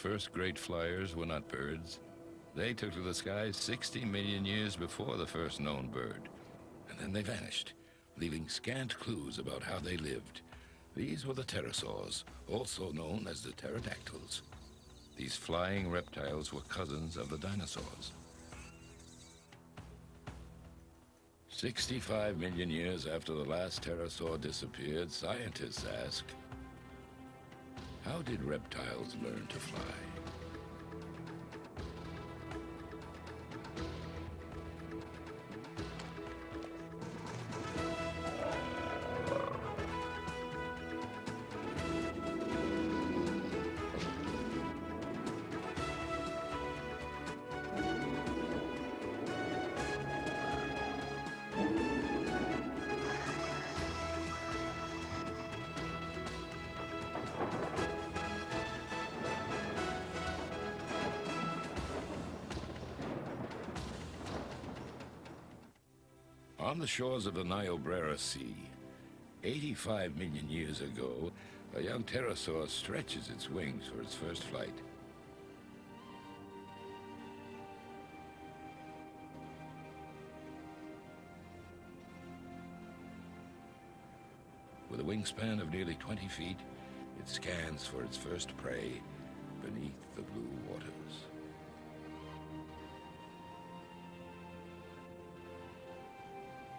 first great flyers were not birds. They took to the skies 60 million years before the first known bird. And then they vanished, leaving scant clues about how they lived. These were the pterosaurs, also known as the pterodactyls. These flying reptiles were cousins of the dinosaurs. 65 million years after the last pterosaur disappeared, scientists ask, how did reptiles learn to fly? On the shores of the Niobrara Sea, 85 million years ago, a young pterosaur stretches its wings for its first flight. With a wingspan of nearly 20 feet, it scans for its first prey beneath the blue waters.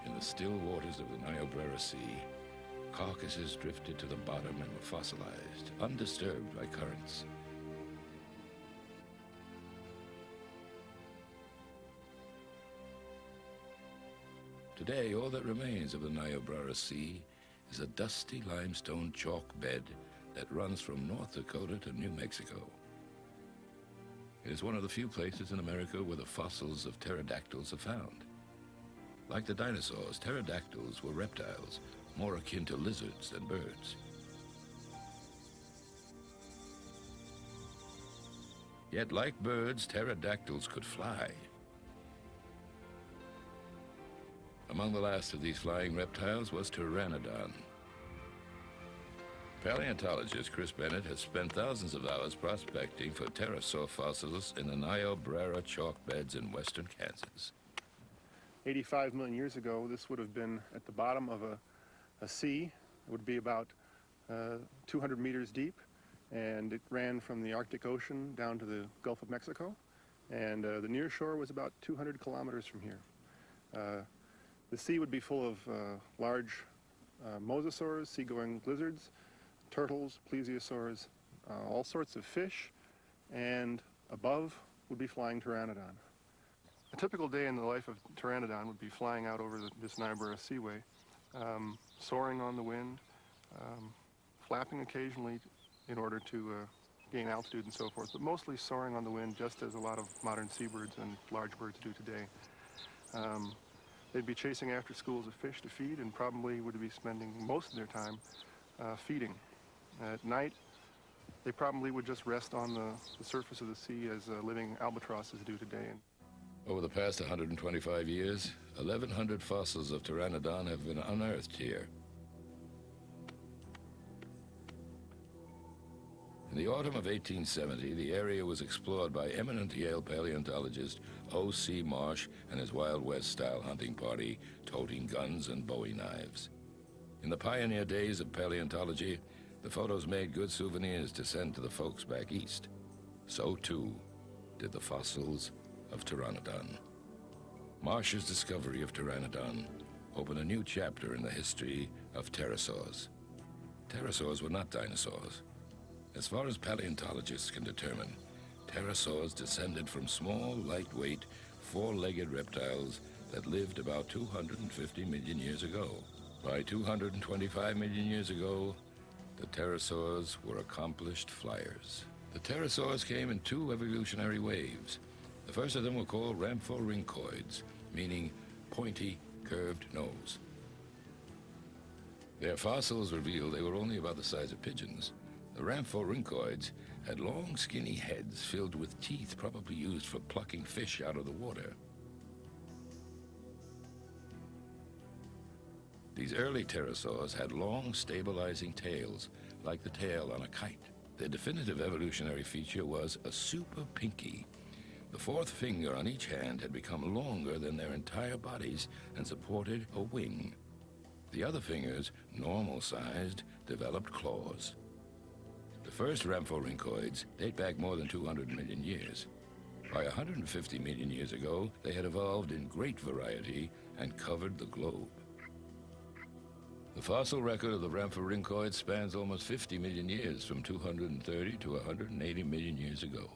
In the still waters of the Niobrara Sea, carcasses drifted to the bottom and were fossilized, undisturbed by currents. Today, all that remains of the Niobrara Sea is a dusty limestone chalk bed that runs from North Dakota to New Mexico. It is one of the few places in America where the fossils of pterodactyls are found. Like the dinosaurs, pterodactyls were reptiles, more akin to lizards than birds. Yet, like birds, pterodactyls could fly. Among the last of these flying reptiles was Pteranodon. Paleontologist Chris Bennett has spent thousands of hours prospecting for pterosaur fossils in the Niobrara chalk beds in western Kansas. 85 million years ago, this would have been at the bottom of a sea. It would be about 200 meters deep, and it ran from the Arctic Ocean down to the Gulf of Mexico, and the near shore was about 200 kilometers from here. The sea would be full of large mosasaurs, seagoing lizards, turtles, plesiosaurs, all sorts of fish, and above would be flying Pteranodon. A typical day in the life of Pteranodon would be flying out over this Niobrara Seaway, soaring on the wind, flapping occasionally in order to gain altitude and so forth, but mostly soaring on the wind, just as a lot of modern seabirds and large birds do today. They'd be chasing after schools of fish to feed, and probably would be spending most of their time feeding. At night, they probably would just rest on the surface of the sea as living albatrosses do today. Over the past 125 years, 1,100 fossils of Pteranodon have been unearthed here. In the autumn of 1870, the area was explored by eminent Yale paleontologist O.C. Marsh and his Wild West-style hunting party, toting guns and Bowie knives. In the pioneer days of paleontology, the photos made good souvenirs to send to the folks back east. So, too, did the fossils of Pteranodon. Marsh's discovery of Pteranodon opened a new chapter in the history of pterosaurs. Pterosaurs were not dinosaurs. As far as paleontologists can determine, pterosaurs descended from small, lightweight, four-legged reptiles that lived about 250 million years ago. By 225 million years ago, the pterosaurs were accomplished flyers. The pterosaurs came in two evolutionary waves. The first of them were called ramphorhynchoids, meaning pointy, curved nose. Their fossils revealed they were only about the size of pigeons. The ramphorhynchoids had long, skinny heads filled with teeth probably used for plucking fish out of the water. These early pterosaurs had long, stabilizing tails, like the tail on a kite. Their definitive evolutionary feature was a super pinky. The fourth finger on each hand had become longer than their entire bodies and supported a wing. The other fingers, normal-sized, developed claws. The first rhamphorhynchoids date back more than 200 million years. By 150 million years ago, they had evolved in great variety and covered the globe. The fossil record of the rhamphorhynchoids spans almost 50 million years, from 230 to 180 million years ago.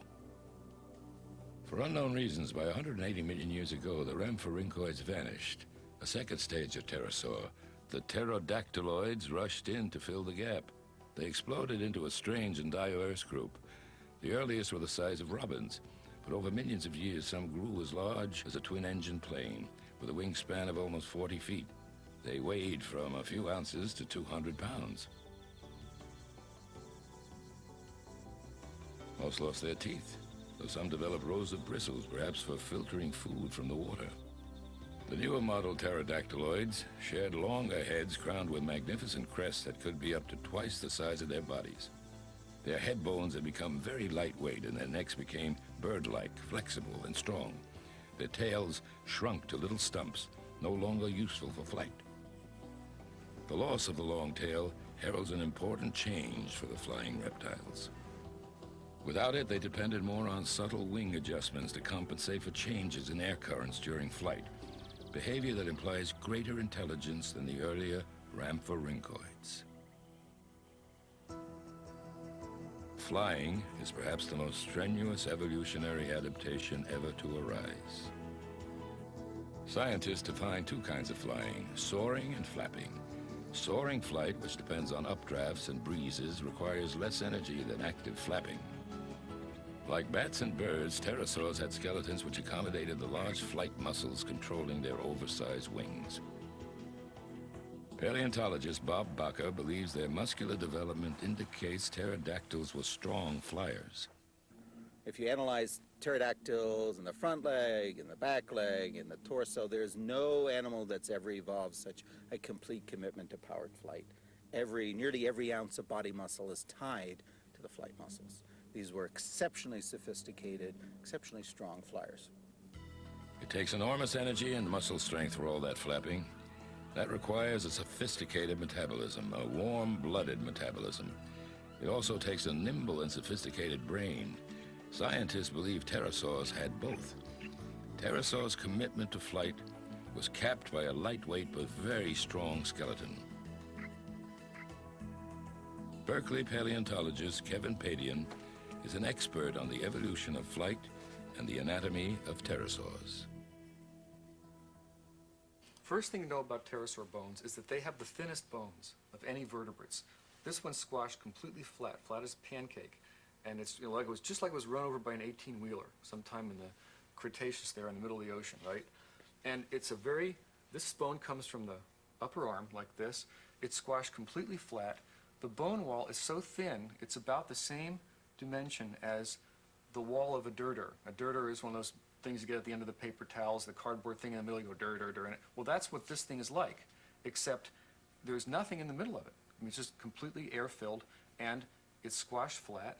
For unknown reasons, by 180 million years ago, the rhamphorhynchoids vanished. A second stage of pterosaur, the pterodactyloids, rushed in to fill the gap. They exploded into a strange and diverse group. The earliest were the size of robins, but over millions of years, some grew as large as a twin-engine plane, with a wingspan of almost 40 feet. They weighed from a few ounces to 200 pounds. Most lost their teeth, though some developed rows of bristles, perhaps for filtering food from the water. The newer model pterodactyloids shared longer heads crowned with magnificent crests that could be up to twice the size of their bodies. Their head bones had become very lightweight, and their necks became bird-like, flexible, and strong. Their tails shrunk to little stumps, no longer useful for flight. The loss of the long tail heralds an important change for the flying reptiles. Without it, they depended more on subtle wing adjustments to compensate for changes in air currents during flight, behavior that implies greater intelligence than the earlier rhamphorhynchoids. Flying is perhaps the most strenuous evolutionary adaptation ever to arise. Scientists define two kinds of flying, soaring and flapping. Soaring flight, which depends on updrafts and breezes, requires less energy than active flapping. Like bats and birds, pterosaurs had skeletons which accommodated the large flight muscles controlling their oversized wings. Paleontologist Bob Bakker believes their muscular development indicates pterodactyls were strong flyers. If you analyze pterodactyls in the front leg, in the back leg, in the torso, there's no animal that's ever evolved such a complete commitment to powered flight. Nearly every ounce of body muscle is tied to the flight muscles. These were exceptionally sophisticated, exceptionally strong flyers. It takes enormous energy and muscle strength for all that flapping. That requires a sophisticated metabolism, a warm-blooded metabolism. It also takes a nimble and sophisticated brain. Scientists believe pterosaurs had both. Pterosaurs' commitment to flight was capped by a lightweight but very strong skeleton. Berkeley paleontologist Kevin Padian is an expert on the evolution of flight and the anatomy of pterosaurs. First thing to know about pterosaur bones is that they have the thinnest bones of any vertebrates. This one's squashed completely flat, flat as a pancake. And it's like it was just like it was run over by an 18-wheeler sometime in the Cretaceous there in the middle of the ocean, right? And it's this bone comes from the upper arm like this. It's squashed completely flat. The bone wall is so thin, it's about the same dimension as the wall of a dirter. A dirter is one of those things you get at the end of the paper towels, the cardboard thing in the middle, you go dir, dir, dir in it. Well, that's what this thing is like, except there's nothing in the middle of it. I mean, it's just completely air-filled, and it's squashed flat,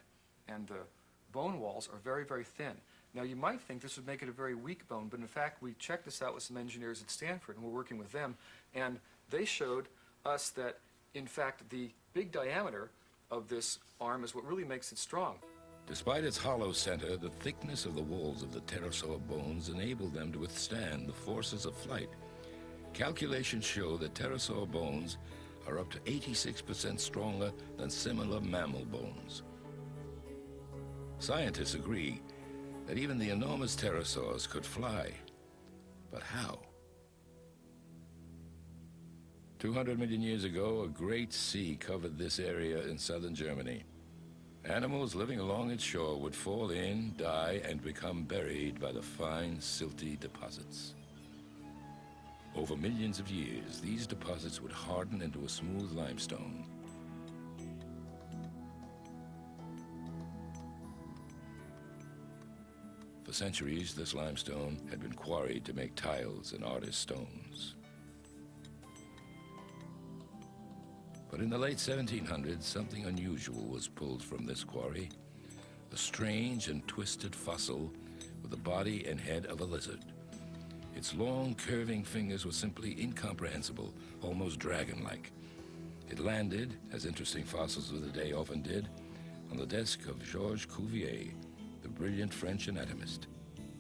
and the bone walls are very, very thin. Now, you might think this would make it a very weak bone, but in fact, we checked this out with some engineers at Stanford, and we're working with them, and they showed us that, in fact, the big diameter of this arm is what really makes it strong. Despite its hollow center, the thickness of the walls of the pterosaur bones enabled them to withstand the forces of flight. Calculations show that pterosaur bones are up to 86% stronger than similar mammal bones. Scientists agree that even the enormous pterosaurs could fly. But how? 200 million years ago, a great sea covered this area in southern Germany. Animals living along its shore would fall in, die, and become buried by the fine, silty deposits. Over millions of years, these deposits would harden into a smooth limestone. For centuries, this limestone had been quarried to make tiles and artist stones. But But in the late 1700s, something unusual was pulled from this quarry. A strange and twisted fossil with the body and head of a lizard. Its long, curving fingers were simply incomprehensible, almost dragon-like. It landed, as interesting fossils of the day often did, on the desk of Georges Cuvier, the brilliant French anatomist.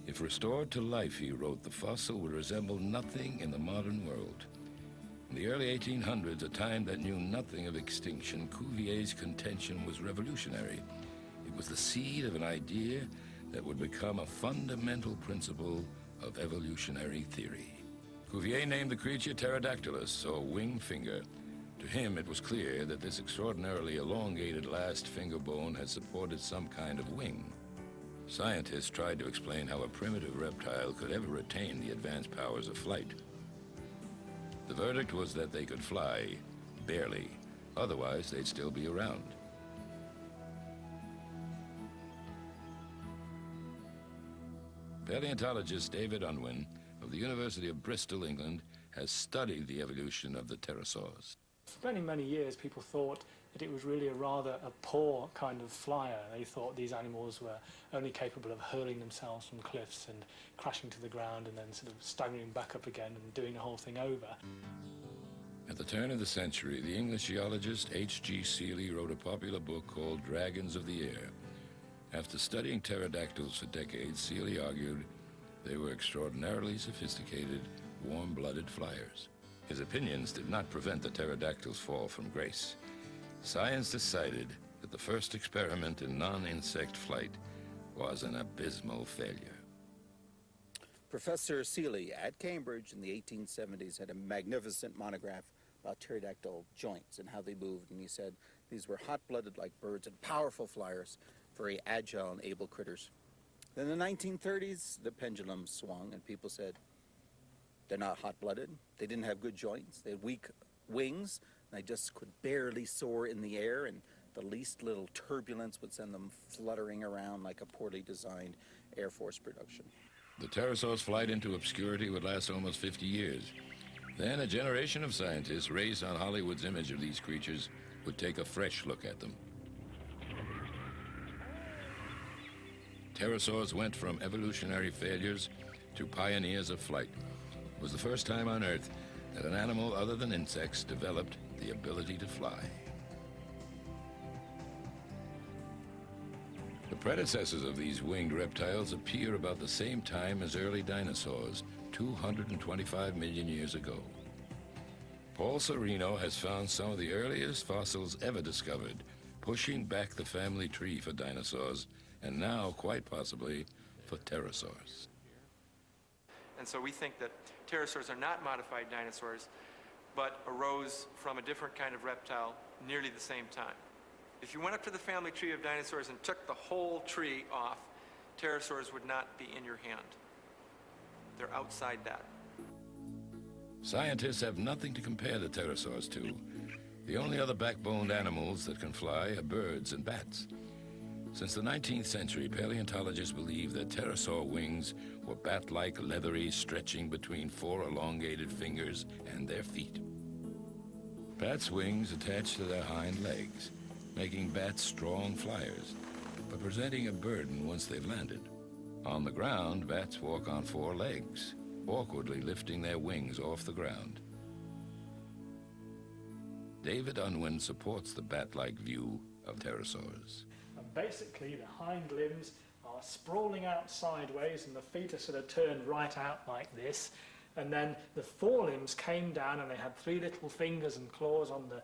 If restored to life, he wrote, the fossil would resemble nothing in the modern world. In the early 1800s, a time that knew nothing of extinction, Cuvier's contention was revolutionary. It was the seed of an idea that would become a fundamental principle of evolutionary theory. Cuvier named the creature Pterodactylus, or wing finger. To him, it was clear that this extraordinarily elongated last finger bone had supported some kind of wing. Scientists tried to explain how a primitive reptile could ever retain the advanced powers of flight. The verdict was that they could fly, barely. Otherwise, they'd still be around. Paleontologist David Unwin of the University of Bristol, England, has studied the evolution of the pterosaurs. For many, many years, people thought that it was really a poor kind of flyer. They thought these animals were only capable of hurling themselves from cliffs and crashing to the ground and then sort of staggering back up again and doing the whole thing over. At the turn of the century, the English geologist H.G. Seeley wrote a popular book called Dragons of the Air. After studying pterodactyls for decades, Seeley argued they were extraordinarily sophisticated, warm-blooded flyers. His opinions did not prevent the pterodactyl's fall from grace. Science decided that the first experiment in non-insect flight was an abysmal failure. Professor Seeley at Cambridge in the 1870s had a magnificent monograph about pterodactyl joints and how they moved, and he said these were hot-blooded like birds and powerful flyers, very agile and able critters. Then in the 1930s, the pendulum swung, and people said, they're not hot-blooded, they didn't have good joints, they had weak wings, and they just could barely soar in the air, and the least little turbulence would send them fluttering around like a poorly designed Air Force production. The pterosaur's flight into obscurity would last almost 50 years. Then a generation of scientists raised on Hollywood's image of these creatures would take a fresh look at them. Pterosaurs went from evolutionary failures to pioneers of flight. It was the first time on Earth that an animal other than insects developed the ability to fly. The predecessors of these winged reptiles appear about the same time as early dinosaurs, 225 million years ago. Paul Sereno has found some of the earliest fossils ever discovered, pushing back the family tree for dinosaurs, and now, quite possibly, for pterosaurs. And so we think that pterosaurs are not modified dinosaurs, but arose from a different kind of reptile nearly the same time. If you went up to the family tree of dinosaurs and took the whole tree off, pterosaurs would not be in your hand. They're outside that. Scientists have nothing to compare the pterosaurs to. The only other backboned animals that can fly are birds and bats. Since the 19th century, paleontologists believe that pterosaur wings were bat-like, leathery, stretching between 4 elongated fingers and their feet. Bats' wings attach to their hind legs, making bats strong flyers, but presenting a burden once they've landed. On the ground, bats walk on 4 legs, awkwardly lifting their wings off the ground. David Unwin supports the bat-like view of pterosaurs. And basically, the hind limbs are sprawling out sideways and the feet are sort of turned right out like this. And then the forelimbs came down and they had 3 little fingers and claws on the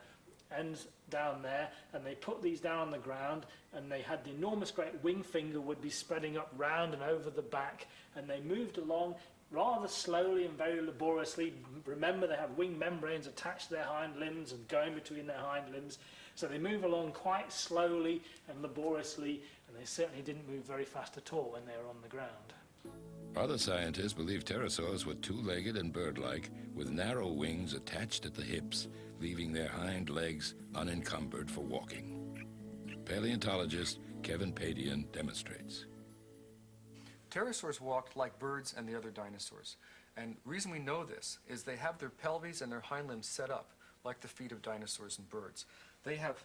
ends down there, and they put these down on the ground, and they had the enormous great wing finger would be spreading up round and over the back, and they moved along rather slowly and very laboriously. Remember, they have wing membranes attached to their hind limbs and going between their hind limbs, so they move along quite slowly and laboriously, and they certainly didn't move very fast at all when they were on the ground. Other scientists believe pterosaurs were 2-legged and bird-like, with narrow wings attached at the hips, leaving their hind legs unencumbered for walking. Paleontologist Kevin Padian demonstrates. Pterosaurs walked like birds and the other dinosaurs. And the reason we know this is they have their pelvis and their hind limbs set up like the feet of dinosaurs and birds. They have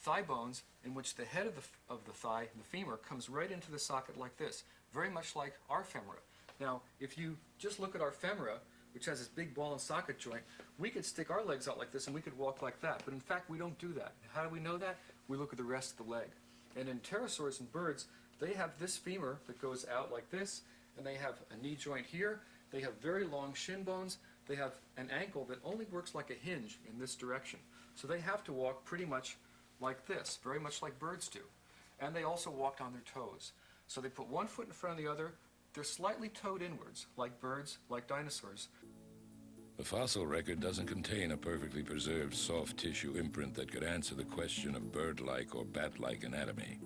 thigh bones in which the head of the thigh, the femur, comes right into the socket like this, very much like our femora. Now, if you just look at our femora, which has this big ball and socket joint, we could stick our legs out like this and we could walk like that. But in fact, we don't do that. How do we know that? We look at the rest of the leg. And in pterosaurs and birds, they have this femur that goes out like this, and they have a knee joint here. They have very long shin bones. They have an ankle that only works like a hinge in this direction. So they have to walk pretty much like this, very much like birds do. And they also walk on their toes. So they put one foot in front of the other. They're slightly toed inwards, like birds, like dinosaurs. The fossil record doesn't contain a perfectly preserved soft tissue imprint that could answer the question of bird-like or bat-like anatomy.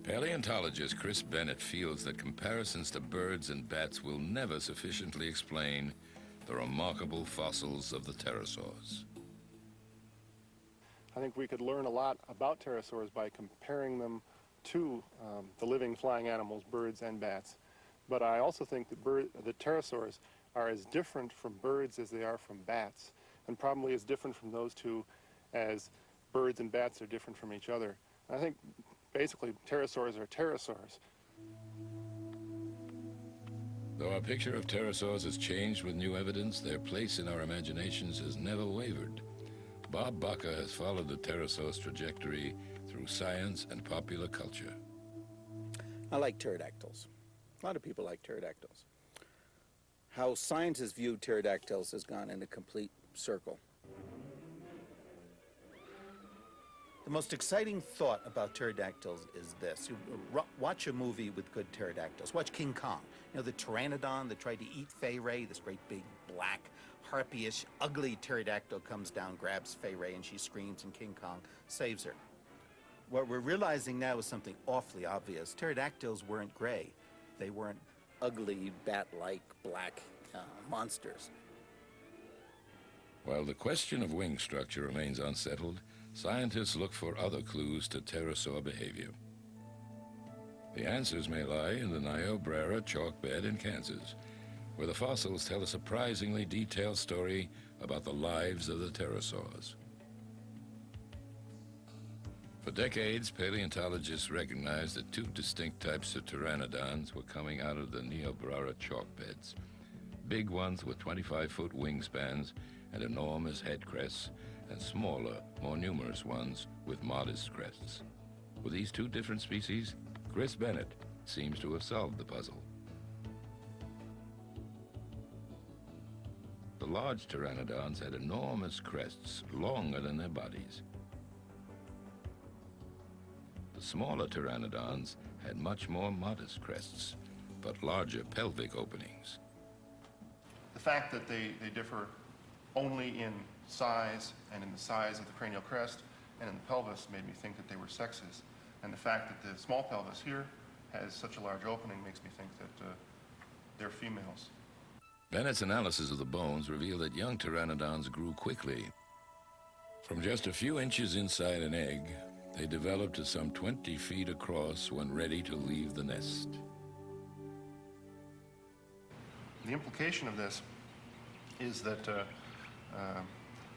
Paleontologist Chris Bennett feels that comparisons to birds and bats will never sufficiently explain the remarkable fossils of the pterosaurs. I think we could learn a lot about pterosaurs by comparing them to the living flying animals, birds and bats. But I also think that the pterosaurs are as different from birds as they are from bats, and probably as different from those two as birds and bats are different from each other. I think basically pterosaurs are pterosaurs. Though our picture of pterosaurs has changed with new evidence, their place in our imaginations has never wavered. Bob Baca has followed the pterosaur's trajectory through science and popular culture. I like pterodactyls. A lot of people like pterodactyls. How scientists view pterodactyls has gone in a complete circle. The most exciting thought about pterodactyls is this. You watch a movie with good pterodactyls. Watch King Kong. You know, the pteranodon that tried to eat Fay Ray, this great big black, harpyish, ugly pterodactyl comes down, grabs Fay Ray, and she screams, and King Kong saves her. What we're realizing now is something awfully obvious. Pterodactyls weren't gray. They weren't ugly, bat-like, black monsters. While the question of wing structure remains unsettled, scientists look for other clues to pterosaur behavior. The answers may lie in the Niobrara chalk bed in Kansas, where the fossils tell a surprisingly detailed story about the lives of the pterosaurs. For decades, paleontologists recognized that two distinct types of pteranodons were coming out of the Niobrara chalk beds. Big ones with 25-foot wingspans and enormous head crests, and smaller, more numerous ones with modest crests. With these two different species, Chris Bennett seems to have solved the puzzle. The large pteranodons had enormous crests, longer than their bodies. The smaller pteranodons had much more modest crests, but larger pelvic openings. The fact that they differ only in size and in the size of the cranial crest and in the pelvis made me think that they were sexes. And the fact that the small pelvis here has such a large opening makes me think that they're females. Bennett's analysis of the bones revealed that young pteranodons grew quickly. From just a few inches inside an egg, they developed to some 20 feet across when ready to leave the nest. The implication of this is that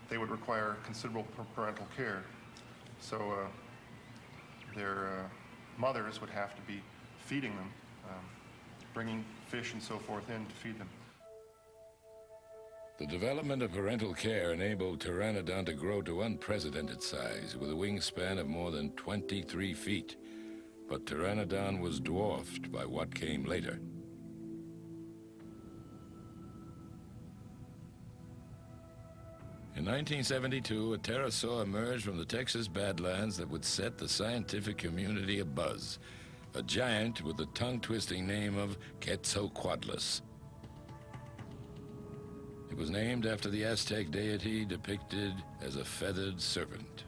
they would require considerable parental care. So their mothers would have to be feeding them, bringing fish and so forth in to feed them. The development of parental care enabled Pteranodon to grow to unprecedented size, with a wingspan of more than 23 feet. But Pteranodon was dwarfed by what came later. In 1972, a pterosaur emerged from the Texas Badlands that would set the scientific community abuzz. A giant with the tongue-twisting name of Quetzalcoatlus. It was named after the Aztec deity depicted as a feathered serpent.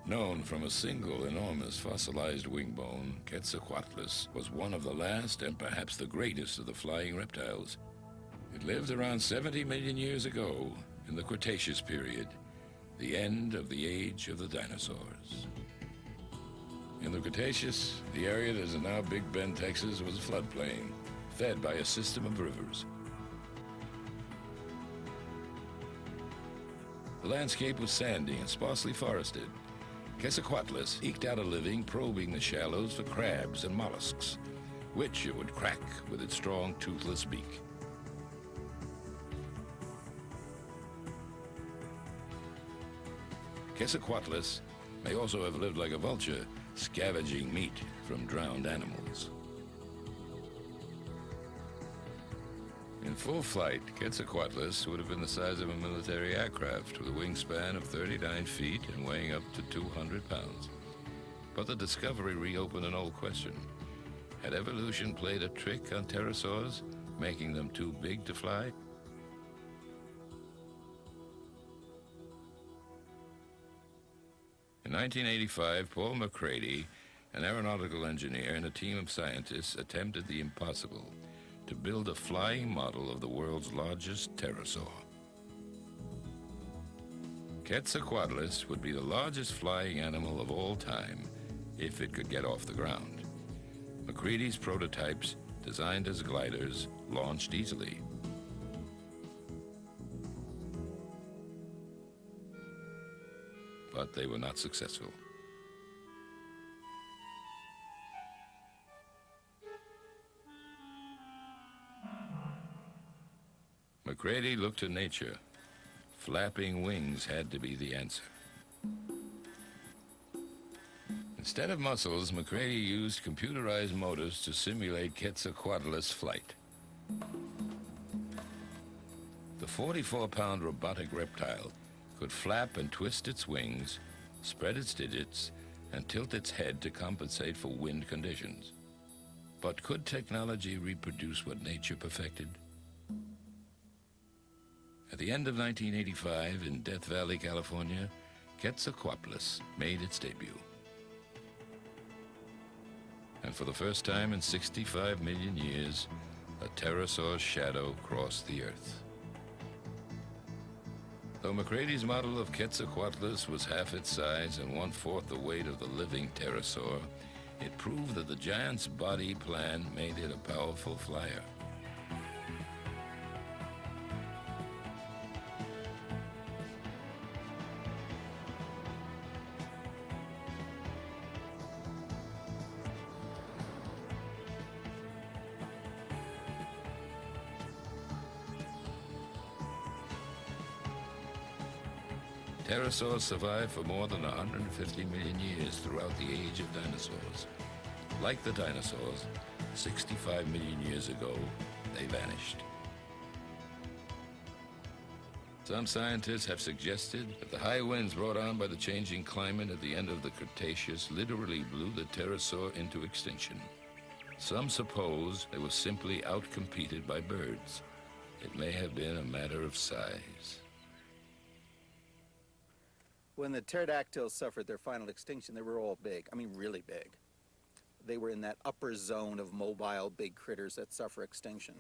Known from a single enormous fossilized wing bone, Quetzalcoatlus was one of the last and perhaps the greatest of the flying reptiles. It lived around 70 million years ago in the Cretaceous period, the end of the age of the dinosaurs. In the Cretaceous, the area that is now Big Bend, Texas, was a floodplain, fed by a system of rivers. The landscape was sandy and sparsely forested. Quetzalcoatlus eked out a living probing the shallows for crabs and mollusks, which it would crack with its strong, toothless beak. Quetzalcoatlus may also have lived like a vulture, scavenging meat from drowned animals. In full flight, Quetzalcoatlus would have been the size of a military aircraft with a wingspan of 39 feet and weighing up to 200 pounds. But the discovery reopened an old question. Had evolution played a trick on pterosaurs, making them too big to fly? In 1985, Paul McCready, an aeronautical engineer, and a team of scientists attempted the impossible: to build a flying model of the world's largest pterosaur. Quetzalcoatlus would be the largest flying animal of all time if it could get off the ground. McCready's prototypes, designed as gliders, launched easily. But they were not successful. McCready looked to nature. Flapping wings had to be the answer. Instead of muscles, McCready used computerized motors to simulate Quetzalcoatlus' flight. The 44-pound robotic reptile could flap and twist its wings, spread its digits, and tilt its head to compensate for wind conditions. But could technology reproduce what nature perfected? At the end of 1985, in Death Valley, California, Quetzalcoatlus made its debut. And for the first time in 65 million years, a pterosaur's shadow crossed the earth. Though McCready's model of Quetzalcoatlus was half its size and 1/4 the weight of the living pterosaur, it proved that the giant's body plan made it a powerful flyer. Pterosaurs survived for more than 150 million years throughout the age of dinosaurs. Like the dinosaurs, 65 million years ago, they vanished. Some scientists have suggested that the high winds brought on by the changing climate at the end of the Cretaceous literally blew the pterosaur into extinction. Some suppose they were simply outcompeted by birds. It may have been a matter of size. When the pterodactyls suffered their final extinction, they were all big. I mean, really big. They were in that upper zone of mobile big critters that suffer extinction.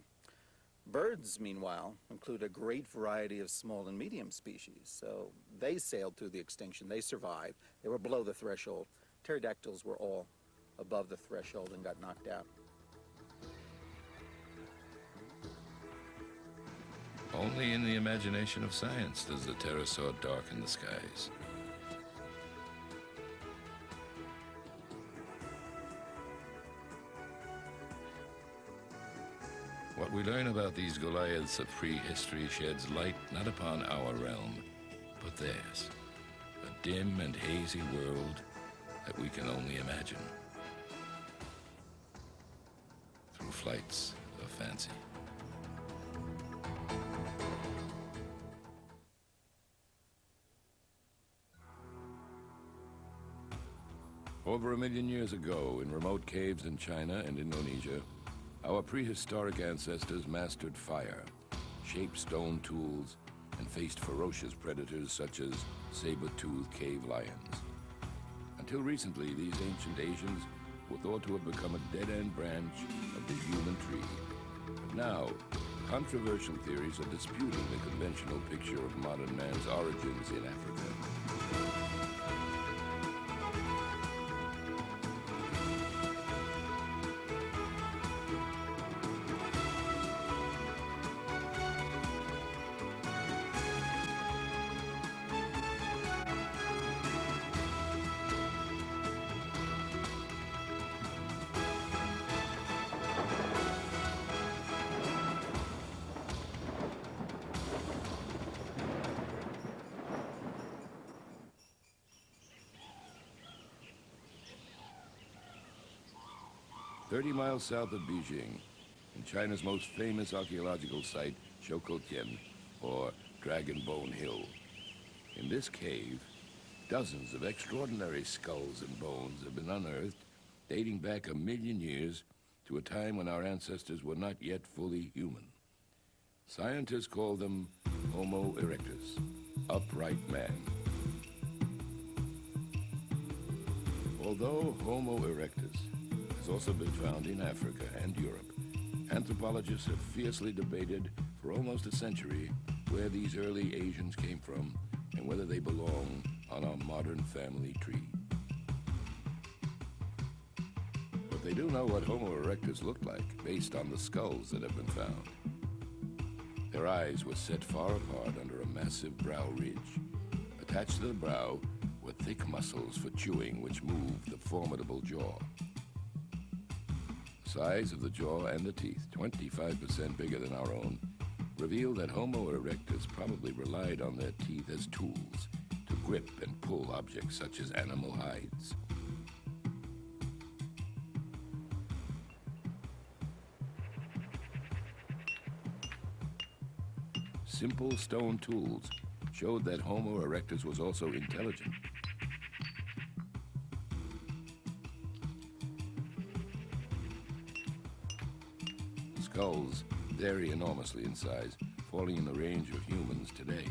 Birds, meanwhile, include a great variety of small and medium species. So they sailed through the extinction. They survived. They were below the threshold. Pterodactyls were all above the threshold and got knocked out. Only in the imagination of science does the pterosaur darken the skies. What we learn about these Goliaths of prehistory sheds light not upon our realm, but theirs. A dim and hazy world that we can only imagine through flights of fancy. Over 1 million years ago, in remote caves in China and Indonesia, our prehistoric ancestors mastered fire, shaped stone tools, and faced ferocious predators such as saber-toothed cave lions. Until recently, these ancient Asians were thought to have become a dead-end branch of the human tree. But now, controversial theories are disputing the conventional picture of modern man's origins in Africa. 30 miles south of Beijing, in China's most famous archaeological site, Shoukoutian, or Dragon Bone Hill. In this cave, dozens of extraordinary skulls and bones have been unearthed, dating back 1 million years to a time when our ancestors were not yet fully human. Scientists call them Homo erectus, upright man. Although Homo erectus has also been found in Africa and Europe, anthropologists have fiercely debated for almost a century where these early Asians came from and whether they belong on our modern family tree. But they do know what Homo erectus looked like based on the skulls that have been found. Their eyes were set far apart under a massive brow ridge. Attached to the brow were thick muscles for chewing which moved the formidable jaw. The size of the jaw and the teeth, 25% bigger than our own, reveal that Homo erectus probably relied on their teeth as tools to grip and pull objects such as animal hides. Simple stone tools showed that Homo erectus was also intelligent. Skulls vary enormously in size, falling in the range of humans today.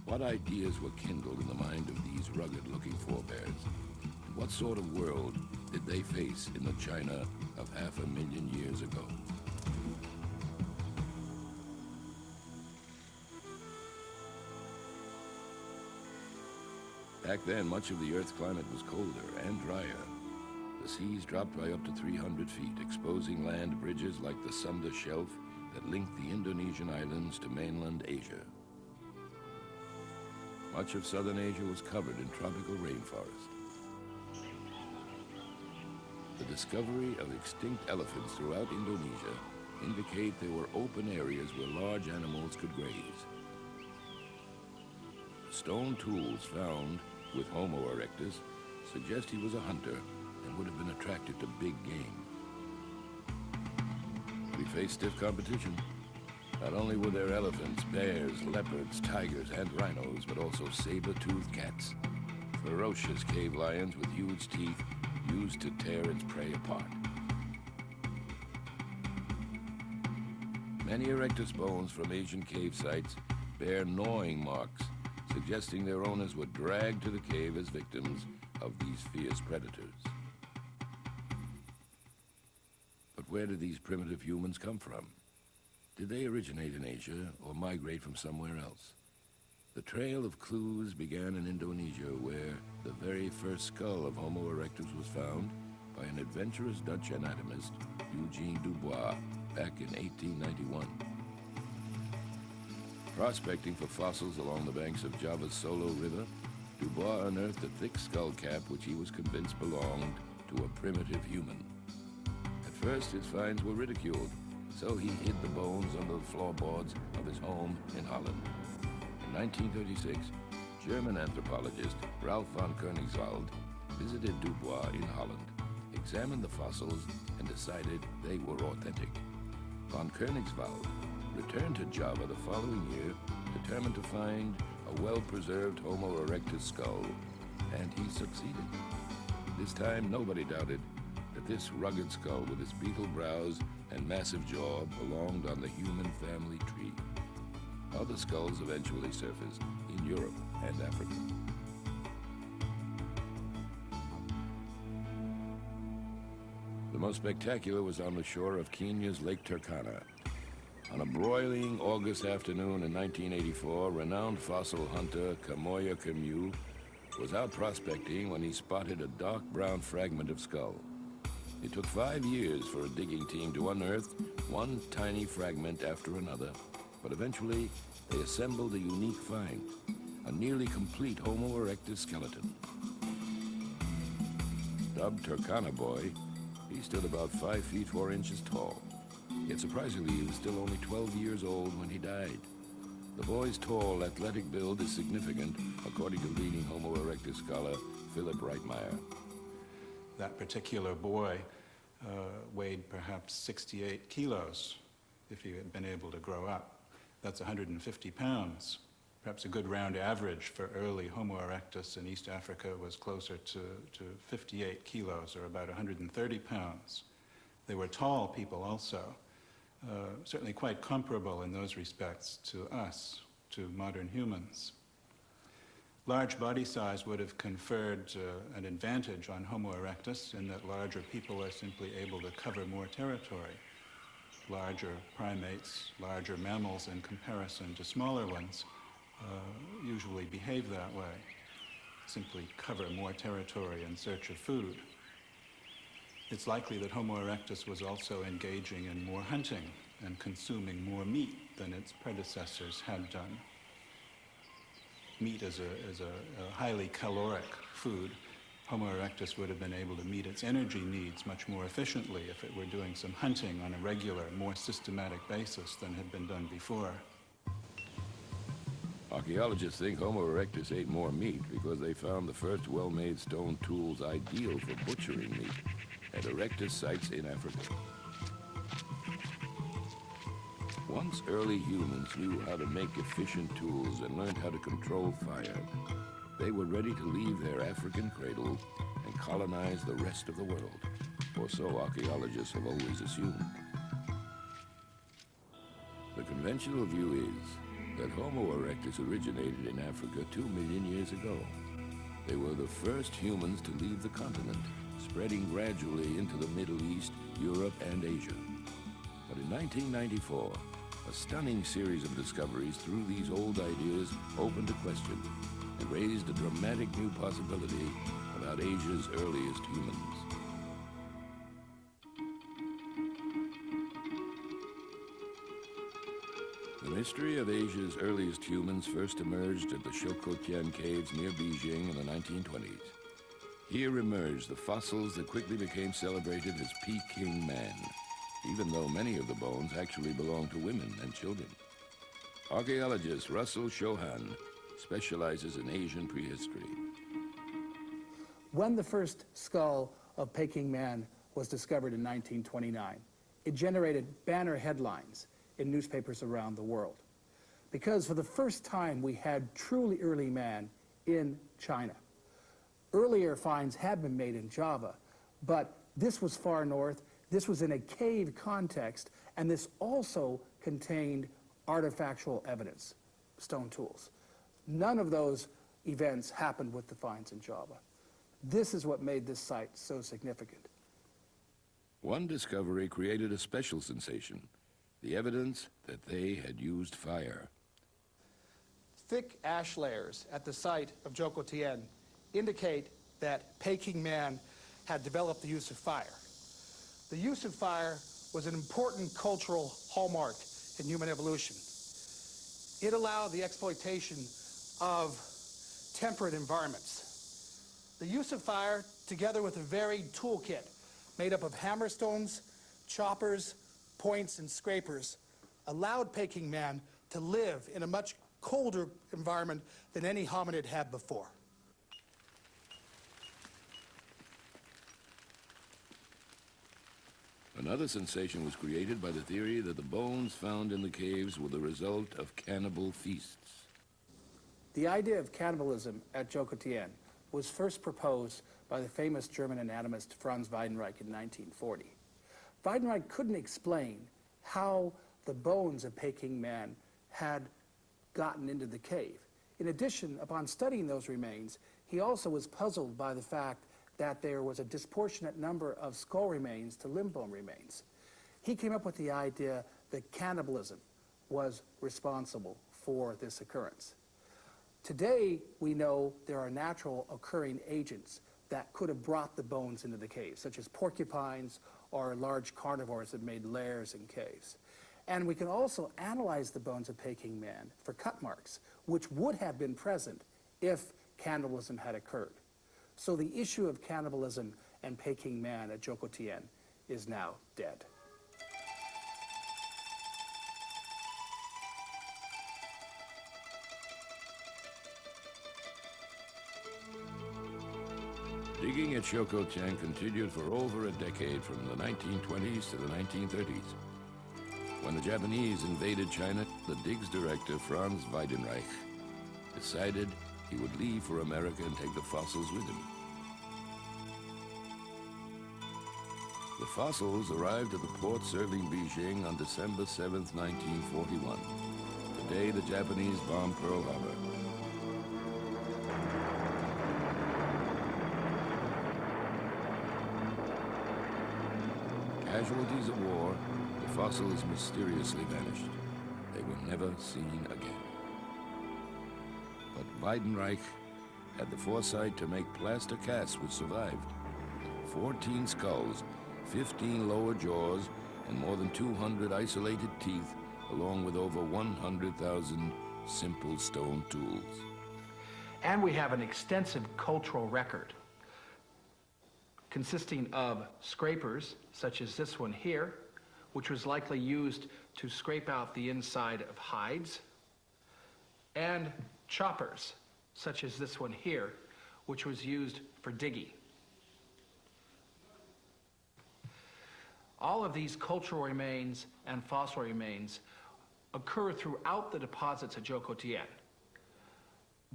What ideas were kindled in the mind of these rugged-looking forebears? And what sort of world did they face in the China of 500,000 years ago? Back then, much of the Earth's climate was colder and drier. The seas dropped by up to 300 feet, exposing land bridges like the Sunda Shelf that linked the Indonesian islands to mainland Asia. Much of southern Asia was covered in tropical rainforest. The discovery of extinct elephants throughout Indonesia indicate there were open areas where large animals could graze. The stone tools found with Homo erectus suggest he was a hunter and would have been attracted to big game. We faced stiff competition. Not only were there elephants, bears, leopards, tigers, and rhinos, but also saber-toothed cats, ferocious cave lions with huge teeth used to tear its prey apart. Many erectus bones from Asian cave sites bear gnawing marks, suggesting their owners were dragged to the cave as victims of these fierce predators. But where did these primitive humans come from? Did they originate in Asia or migrate from somewhere else? The trail of clues began in Indonesia, where the very first skull of Homo erectus was found by an adventurous Dutch anatomist, Eugene Dubois, back in 1891. Prospecting for fossils along the banks of Java's Solo River, Dubois unearthed a thick skull cap which he was convinced belonged to a primitive human. At first, his finds were ridiculed, so he hid the bones under the floorboards of his home in Holland. In 1936, German anthropologist Ralph von Koenigswald visited Dubois in Holland, examined the fossils, and decided they were authentic. Von Koenigswald returned to Java the following year, determined to find a well-preserved Homo erectus skull, and he succeeded. This time, nobody doubted that this rugged skull with its beetle brows and massive jaw belonged on the human family tree. Other skulls eventually surfaced in Europe and Africa. The most spectacular was on the shore of Kenya's Lake Turkana. On a broiling August afternoon in 1984, renowned fossil hunter Kamoya Kamau was out prospecting when he spotted a dark brown fragment of skull. It took 5 years for a digging team to unearth one tiny fragment after another, but eventually they assembled a unique find, a nearly complete Homo erectus skeleton. Dubbed Turkana Boy, he stood about 5 feet 4 inches tall. Yet surprisingly, he was still only 12 years old when he died. The boy's tall, athletic build is significant, according to leading Homo erectus scholar Philip Reitmeyer. That particular boy weighed perhaps 68 kilos if he had been able to grow up. That's 150 pounds. Perhaps a good round average for early Homo erectus in East Africa was closer to 58 kilos, or about 130 pounds. They were tall people also, certainly quite comparable in those respects to us, to modern humans. Large body size would have conferred an advantage on Homo erectus in that larger people are simply able to cover more territory. Larger primates, larger mammals in comparison to smaller ones usually behave that way, simply cover more territory in search of food. It's likely that Homo erectus was also engaging in more hunting and consuming more meat than its predecessors had done. Meat is a highly caloric food. Homo erectus would have been able to meet its energy needs much more efficiently if it were doing some hunting on a regular, more systematic basis than had been done before. Archaeologists think Homo erectus ate more meat because they found the first well-made stone tools ideal for butchering meat at erectus sites in Africa. Once early humans knew how to make efficient tools and learned how to control fire, they were ready to leave their African cradle and colonize the rest of the world, or so archaeologists have always assumed. The conventional view is that Homo erectus originated in Africa 2 million years ago. They were the first humans to leave the continent, spreading gradually into the Middle East, Europe, and Asia. But in 1994, a stunning series of discoveries threw these old ideas open to question and raised a dramatic new possibility about Asia's earliest humans. The mystery of Asia's earliest humans first emerged at the Shokotian caves near Beijing in the 1920s. Here emerged the fossils that quickly became celebrated as Peking man, even though many of the bones actually belong to women and children. Archaeologist Russell Chauhan specializes in Asian prehistory. When the first skull of Peking man was discovered in 1929, it generated banner headlines in newspapers around the world, because for the first time we had truly early man in China. Earlier finds had been made in Java, but this was far north, this was in a cave context, and this also contained artifactual evidence, stone tools. None of those events happened with the finds in Java. This is what made this site so significant. One discovery created a special sensation, the evidence that they had used fire. Thick ash layers at the site of Zhoukoutian indicate that Peking man had developed the use of fire. The use of fire was an important cultural hallmark in human evolution. It allowed the exploitation of temperate environments. The use of fire, together with a varied toolkit made up of hammerstones, choppers, points, and scrapers, allowed Peking man to live in a much colder environment than any hominid had before. Another sensation was created by the theory that the bones found in the caves were the result of cannibal feasts. The idea of cannibalism at Zhoukoutian was first proposed by the famous German anatomist Franz Weidenreich in 1940. Weidenreich couldn't explain how the bones of Peking man had gotten into the cave. In addition, upon studying those remains, he also was puzzled by the fact that there was a disproportionate number of skull remains to limb bone remains. He came up with the idea that cannibalism was responsible for this occurrence. Today, we know there are natural occurring agents that could have brought the bones into the cave, such as porcupines or large carnivores that made lairs in caves. And we can also analyze the bones of Peking man for cut marks, which would have been present if cannibalism had occurred. So the issue of cannibalism and Peking man at Zhoukoutian is now dead. Digging at Chocotian continued for over a decade, from the 1920s to the 1930s. When the Japanese invaded China, the digs director, Franz Weidenreich, decided he would leave for America and take the fossils with him. The fossils arrived at the port serving Beijing on December 7, 1941, the day the Japanese bombed Pearl Harbor. Casualties of war, the fossils mysteriously vanished. They were never seen again. But Weidenreich had the foresight to make plaster casts which survived. 14 skulls, 15 lower jaws, and more than 200 isolated teeth, along with over 100,000 simple stone tools. And we have an extensive cultural record consisting of scrapers, such as this one here, which was likely used to scrape out the inside of hides, and choppers, such as this one here, which was used for digging. All of these cultural remains and fossil remains occur throughout the deposits at Chocotian.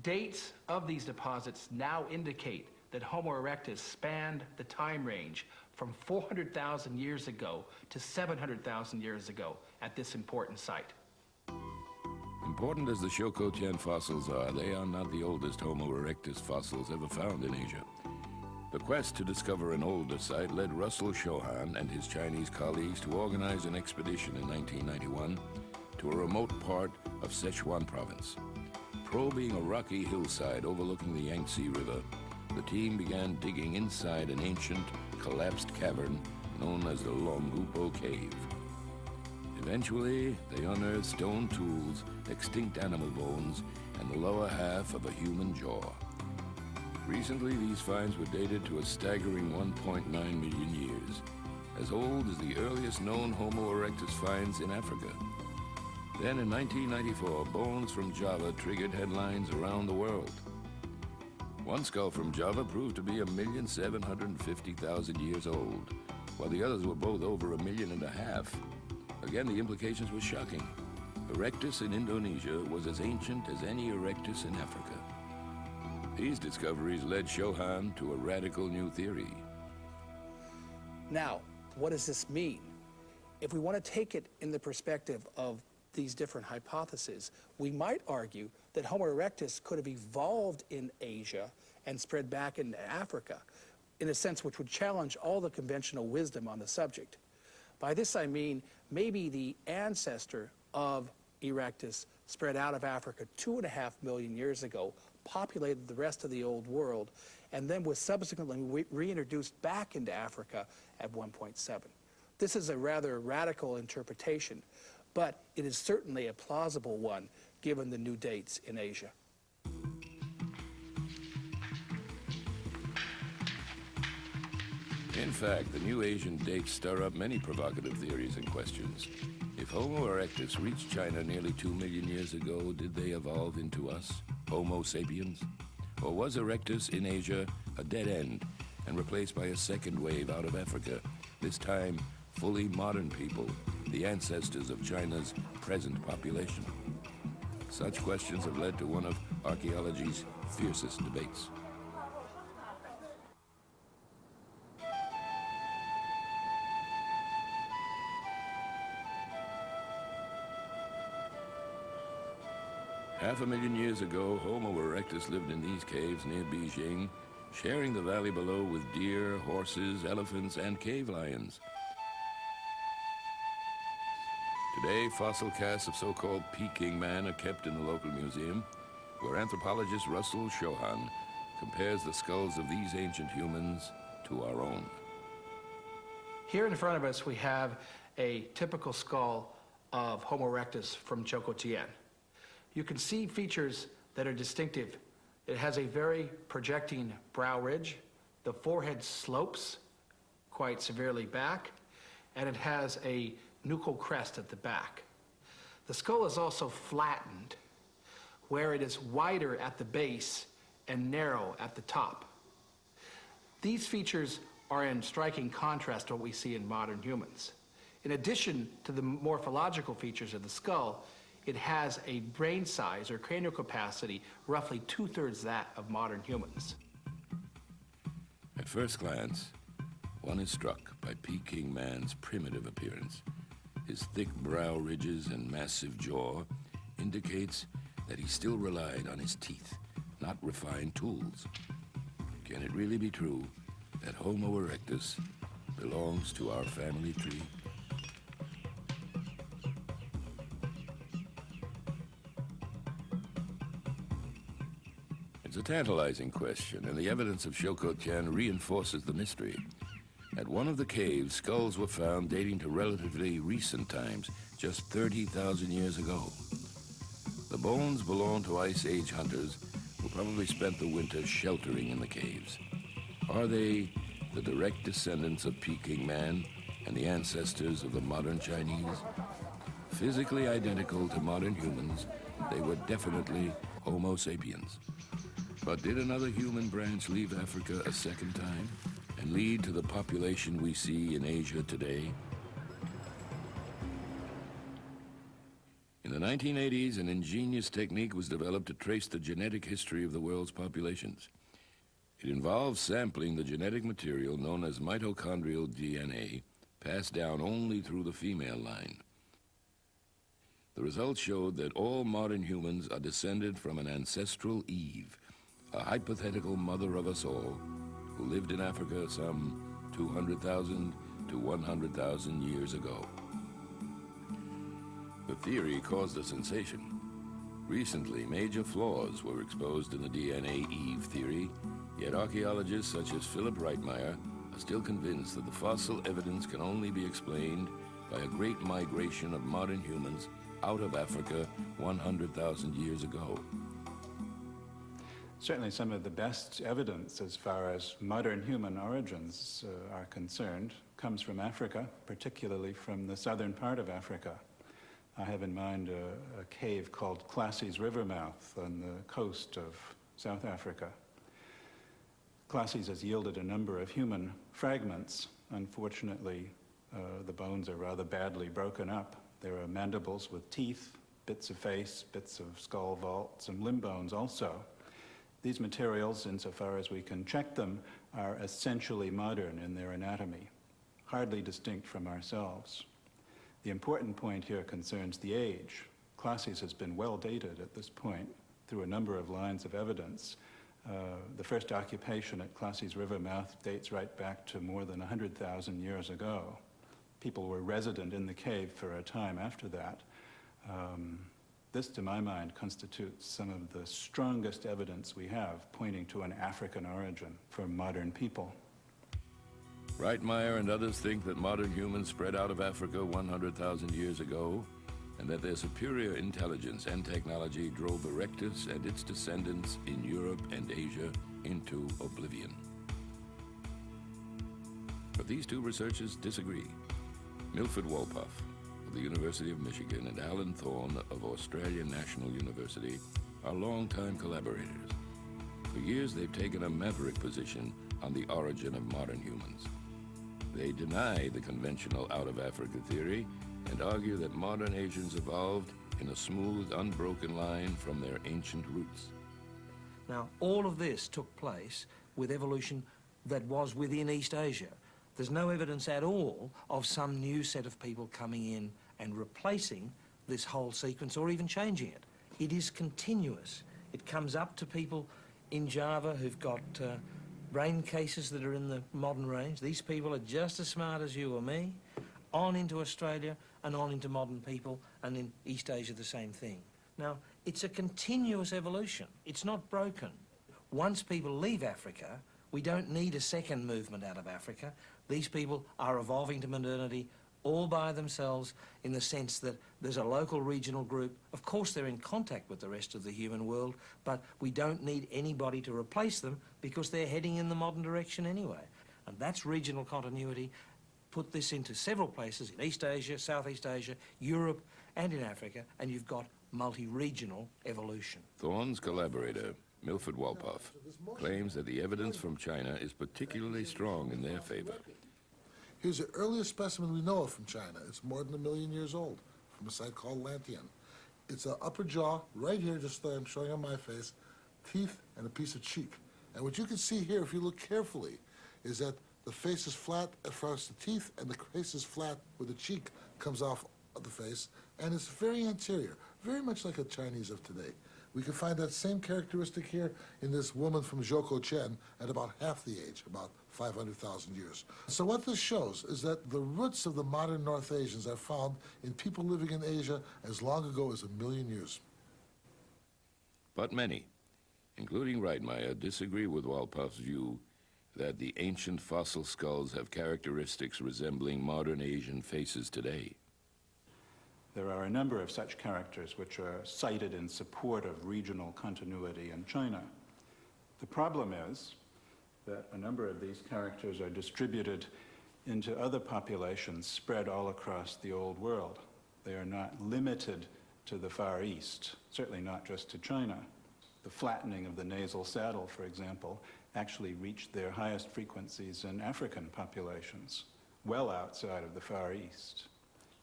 Dates of these deposits now indicate that Homo erectus spanned the time range from 400,000 years ago to 700,000 years ago at this important site. Important as the Chocotian fossils are, they are not the oldest Homo erectus fossils ever found in Asia. The quest to discover an older site led Russell Chauhan and his Chinese colleagues to organize an expedition in 1991 to a remote part of Sichuan province. Probing a rocky hillside overlooking the Yangtze River, the team began digging inside an ancient, collapsed cavern known as the Longupo Cave. Eventually, they unearthed stone tools, extinct animal bones, and the lower half of a human jaw. Recently, these finds were dated to a staggering 1.9 million years, as old as the earliest known Homo erectus finds in Africa. Then in 1994, bones from Java triggered headlines around the world. One skull from Java proved to be 1,750,000 years old, while the others were both over 1.5 million. Again, the implications were shocking. Erectus in Indonesia was as ancient as any erectus in Africa. These discoveries led Chauhan to a radical new theory. Now, what does this mean? If we want to take it in the perspective of these different hypotheses, we might argue that Homo erectus could have evolved in Asia and spread back into Africa, in a sense which would challenge all the conventional wisdom on the subject. By this I mean maybe the ancestor of erectus spread out of Africa 2.5 million years ago, populated the rest of the old world, and then was subsequently reintroduced back into Africa at 1.7. This is a rather radical interpretation, but it is certainly a plausible one given the new dates in Asia. In fact, the new Asian dates stir up many provocative theories and questions. If Homo erectus reached China nearly 2 million years ago, did they evolve into us, Homo sapiens? Or was erectus in Asia a dead end and replaced by a second wave out of Africa, this time fully modern people, the ancestors of China's present population? Such questions have led to one of archaeology's fiercest debates. Half a million years ago, Homo erectus lived in these caves near Beijing, sharing the valley below with deer, horses, elephants, and cave lions. Today, fossil casts of so-called Peking man are kept in the local museum, where anthropologist Russell Chauhan compares the skulls of these ancient humans to our own. Here in front of us, we have a typical skull of Homo erectus from Chocotian. You can see features that are distinctive. It has a very projecting brow ridge. The forehead slopes quite severely back, and it has a nuchal crest at the back. The skull is also flattened, where it is wider at the base and narrow at the top. These features are in striking contrast to what we see in modern humans. In addition to the morphological features of the skull, it has a brain size or cranial capacity roughly 2/3 that of modern humans. At first glance, one is struck by Peking man's primitive appearance. His thick brow ridges and massive jaw indicates that he still relied on his teeth, not refined tools. Can it really be true that Homo erectus belongs to our family tree? It's a tantalizing question, and the evidence of Choukoutian reinforces the mystery. At one of the caves, skulls were found dating to relatively recent times, just 30,000 years ago. The bones belong to Ice Age hunters who probably spent the winter sheltering in the caves. Are they the direct descendants of Peking man and the ancestors of the modern Chinese? Physically identical to modern humans, they were definitely Homo sapiens. But did another human branch leave Africa a second time and lead to the population we see in Asia today? In the 1980s, an ingenious technique was developed to trace the genetic history of the world's populations. It involves sampling the genetic material known as mitochondrial DNA, passed down only through the female line. The results showed that all modern humans are descended from an ancestral Eve, a hypothetical mother of us all, who lived in Africa some 200,000 to 100,000 years ago. The theory caused a sensation. Recently, major flaws were exposed in the DNA Eve theory, yet archaeologists such as Philip Reitmeyer are still convinced that the fossil evidence can only be explained by a great migration of modern humans out of Africa 100,000 years ago. Certainly some of the best evidence as far as modern human origins are concerned comes from Africa, particularly from the southern part of Africa. I have in mind a cave called Classy's River Mouth on the coast of South Africa. Classy's has yielded a number of human fragments. Unfortunately, the bones are rather badly broken up. There are mandibles with teeth, bits of face, bits of skull vault, some limb bones also. These materials, insofar as we can check them, are essentially modern in their anatomy, hardly distinct from ourselves. The important point here concerns the age. Classy's has been well dated at this point through a number of lines of evidence. The first occupation at Classy's River Mouth dates right back to more than 100,000 years ago. People were resident in the cave for a time after that. This, to my mind, constitutes some of the strongest evidence we have pointing to an African origin for modern people. Reitmeyer and others think that modern humans spread out of Africa 100,000 years ago, and that their superior intelligence and technology drove Erectus and its descendants in Europe and Asia into oblivion. But these two researchers disagree. Milford Wolpoff of the University of Michigan and Alan Thorne of Australian National University are longtime collaborators. For years, they've taken a maverick position on the origin of modern humans. They deny the conventional out-of-Africa theory and argue that modern Asians evolved in a smooth, unbroken line from their ancient roots. Now, all of this took place with evolution that was within East Asia. There's no evidence at all of some new set of people coming in and replacing this whole sequence or even changing it. It is continuous. It comes up to people in Java who've got brain cases that are in the modern range. These people are just as smart as you or me, on into Australia and on into modern people, and in East Asia the same thing. Now, it's a continuous evolution. It's not broken. Once people leave Africa, we don't need a second movement out of Africa. These people are evolving to modernity all by themselves in the sense that there's a local regional group. Of course, they're in contact with the rest of the human world, but we don't need anybody to replace them because they're heading in the modern direction anyway. And that's regional continuity. Put this into several places in East Asia, Southeast Asia, Europe, and in Africa, and you've got multi-regional evolution. Thorne's collaborator, Milford Walpoff, claims that the evidence from China is particularly strong in their favor. Here's the earliest specimen we know of from China. It's more than 1 million years old, from a site called Lantian. It's an upper jaw, right here, just I'm showing on my face, teeth and a piece of cheek. And what you can see here, if you look carefully, is that the face is flat across the teeth and the face is flat where the cheek comes off of the face, and it's very anterior, very much like a Chinese of today. We can find that same characteristic here in this woman from Zhoukouqian at about half the age, about 500,000 years. So what this shows is that the roots of the modern North Asians are found in people living in Asia as long ago as 1 million years. But many, including Reitmeyer, disagree with Walpoff's view that the ancient fossil skulls have characteristics resembling modern Asian faces today. There are a number of such characters which are cited in support of regional continuity in China. The problem is that a number of these characters are distributed into other populations spread all across the Old World. They are not limited to the Far East, certainly not just to China. The flattening of the nasal saddle, for example, actually reached their highest frequencies in African populations, well outside of the Far East.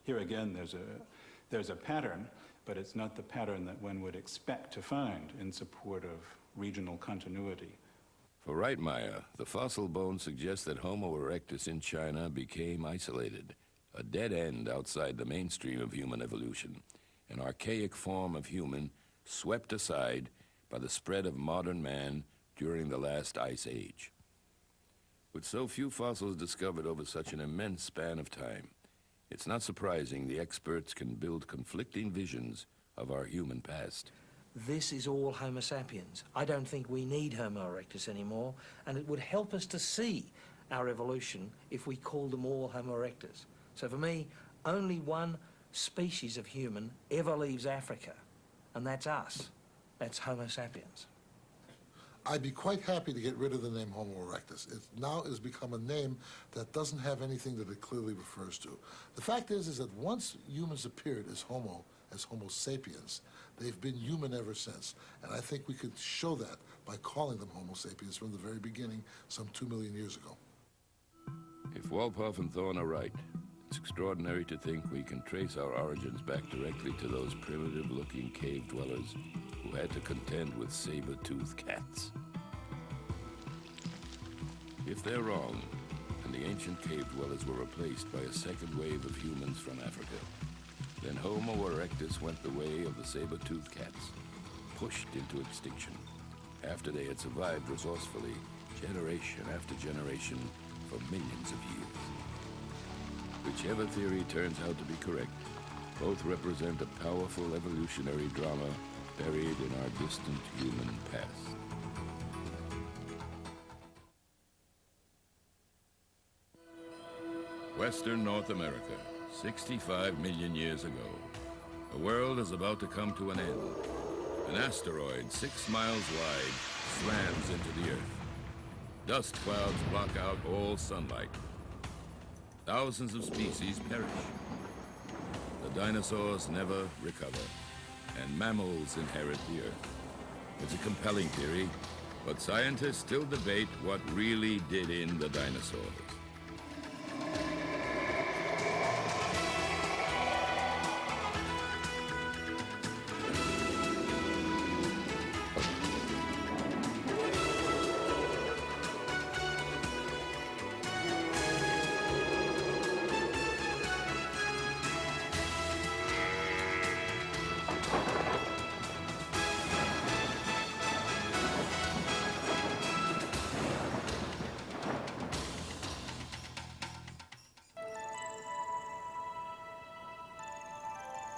Here again, there's a pattern, but it's not the pattern that one would expect to find in support of regional continuity. For Reitmeyer, the fossil bones suggest that Homo erectus in China became isolated, a dead end outside the mainstream of human evolution, an archaic form of human swept aside by the spread of modern man during the last ice age. With so few fossils discovered over such an immense span of time, it's not surprising the experts can build conflicting visions of our human past. This is all Homo sapiens. I don't think we need Homo erectus anymore, and it would help us to see our evolution if we called them all Homo erectus. So for me, only one species of human ever leaves Africa, and that's us. That's Homo sapiens. I'd be quite happy to get rid of the name Homo erectus. It now has become a name that doesn't have anything that it clearly refers to. The fact is that once humans appeared as Homo sapiens, they've been human ever since. And I think we could show that by calling them Homo sapiens from the very beginning, some 2 million years ago. If Walpoff and Thorne are right, it's extraordinary to think we can trace our origins back directly to those primitive-looking cave dwellers who had to contend with saber-toothed cats. If they're wrong, and the ancient cave dwellers were replaced by a second wave of humans from Africa, then Homo erectus went the way of the saber-toothed cats, pushed into extinction, after they had survived resourcefully generation after generation for millions of years. Whichever theory turns out to be correct, both represent a powerful evolutionary drama buried in our distant human past. Western North America, 65 million years ago. The world is about to come to an end. An asteroid 6 miles wide slams into the Earth. Dust clouds block out all sunlight. Thousands of species perish. The dinosaurs never recover, and mammals inherit the Earth. It's a compelling theory, but scientists still debate what really did in the dinosaurs.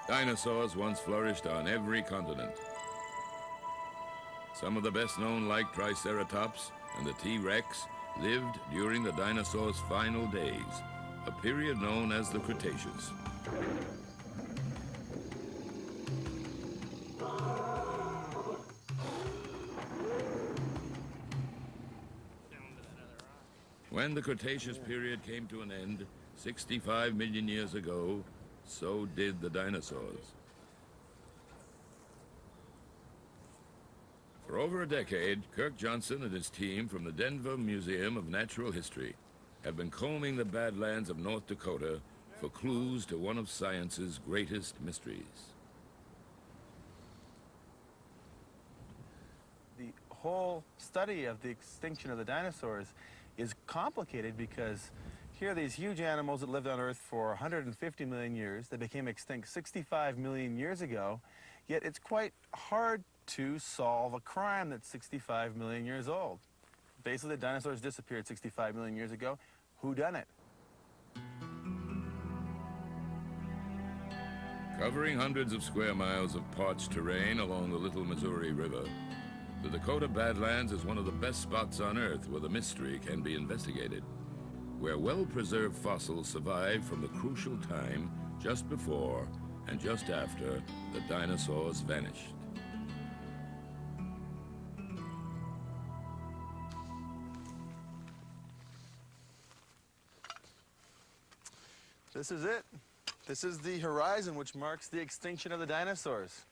Dinosaurs once flourished on every continent. Some of the best-known, like Triceratops and the T-Rex, lived during the dinosaurs' final days, a period known as the Cretaceous. When the Cretaceous period came to an end, 65 million years ago, so did the dinosaurs. For For over a decade, Kirk Johnson and his team from the Denver Museum of Natural History have been combing the Badlands of North Dakota for clues to one of science's greatest mysteries. The whole study of the extinction of the dinosaurs is complicated because here are these huge animals that lived on Earth for 150 million years. They became extinct 65 million years ago, yet it's quite hard to solve a crime that's 65 million years old. Basically, the dinosaurs disappeared 65 million years ago. Who done it? Covering hundreds of square miles of parched terrain along the Little Missouri River, the Dakota Badlands is one of the best spots on Earth where the mystery can be investigated, where well-preserved fossils survive from the crucial time just before and just after the dinosaurs vanished. This is it. This is the horizon which marks the extinction of the dinosaurs.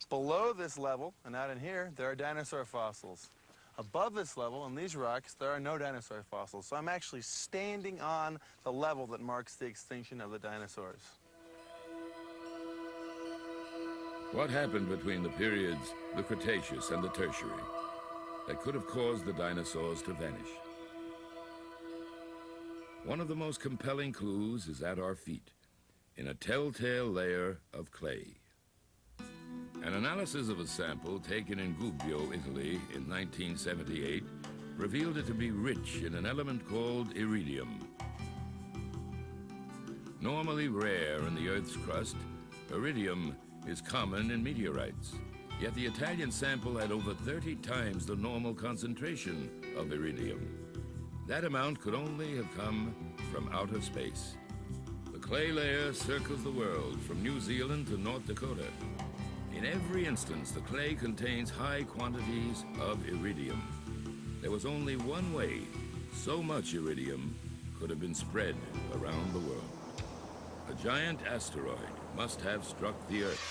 Below this level, and out in here, there are dinosaur fossils. Above this level, in these rocks, there are no dinosaur fossils. So I'm actually standing on the level that marks the extinction of the dinosaurs. What happened between the periods, the Cretaceous and the Tertiary, that could have caused the dinosaurs to vanish? One of the most compelling clues is at our feet, in a telltale layer of clay. An analysis of a sample taken in Gubbio, Italy, in 1978 revealed it to be rich in an element called iridium. Normally rare in the Earth's crust, iridium is common in meteorites. Yet the Italian sample had over 30 times the normal concentration of iridium. That amount could only have come from outer space. The clay layer circles the world from New Zealand to North Dakota. In every instance, the clay contains high quantities of iridium. There was only one way so much iridium could have been spread around the world. A giant asteroid must have struck the Earth.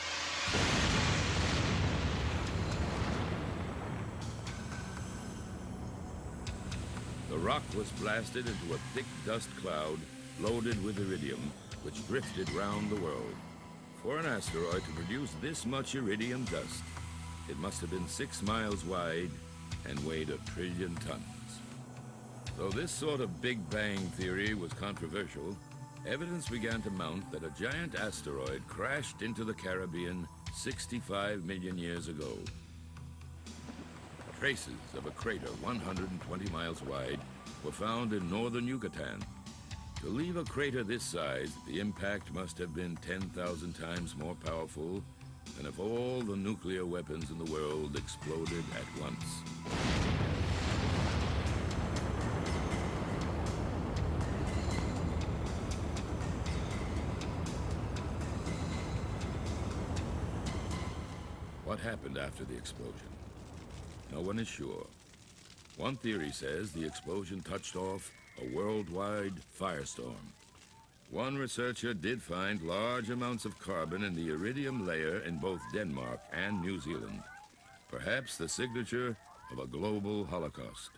The rock was blasted into a thick dust cloud loaded with iridium, which drifted round the world. For an asteroid to produce this much iridium dust, it must have been 6 miles wide and weighed 1 trillion tons. Though this sort of Big Bang theory was controversial, evidence began to mount that a giant asteroid crashed into the Caribbean 65 million years ago. Traces of a crater 120 miles wide were found in northern Yucatan. To leave a crater this size, the impact must have been 10,000 times more powerful than if all the nuclear weapons in the world exploded at once. What happened after the explosion? No one is sure. One theory says the explosion touched off a worldwide firestorm. One researcher did find large amounts of carbon in the iridium layer in both Denmark and New Zealand, perhaps the signature of a global holocaust.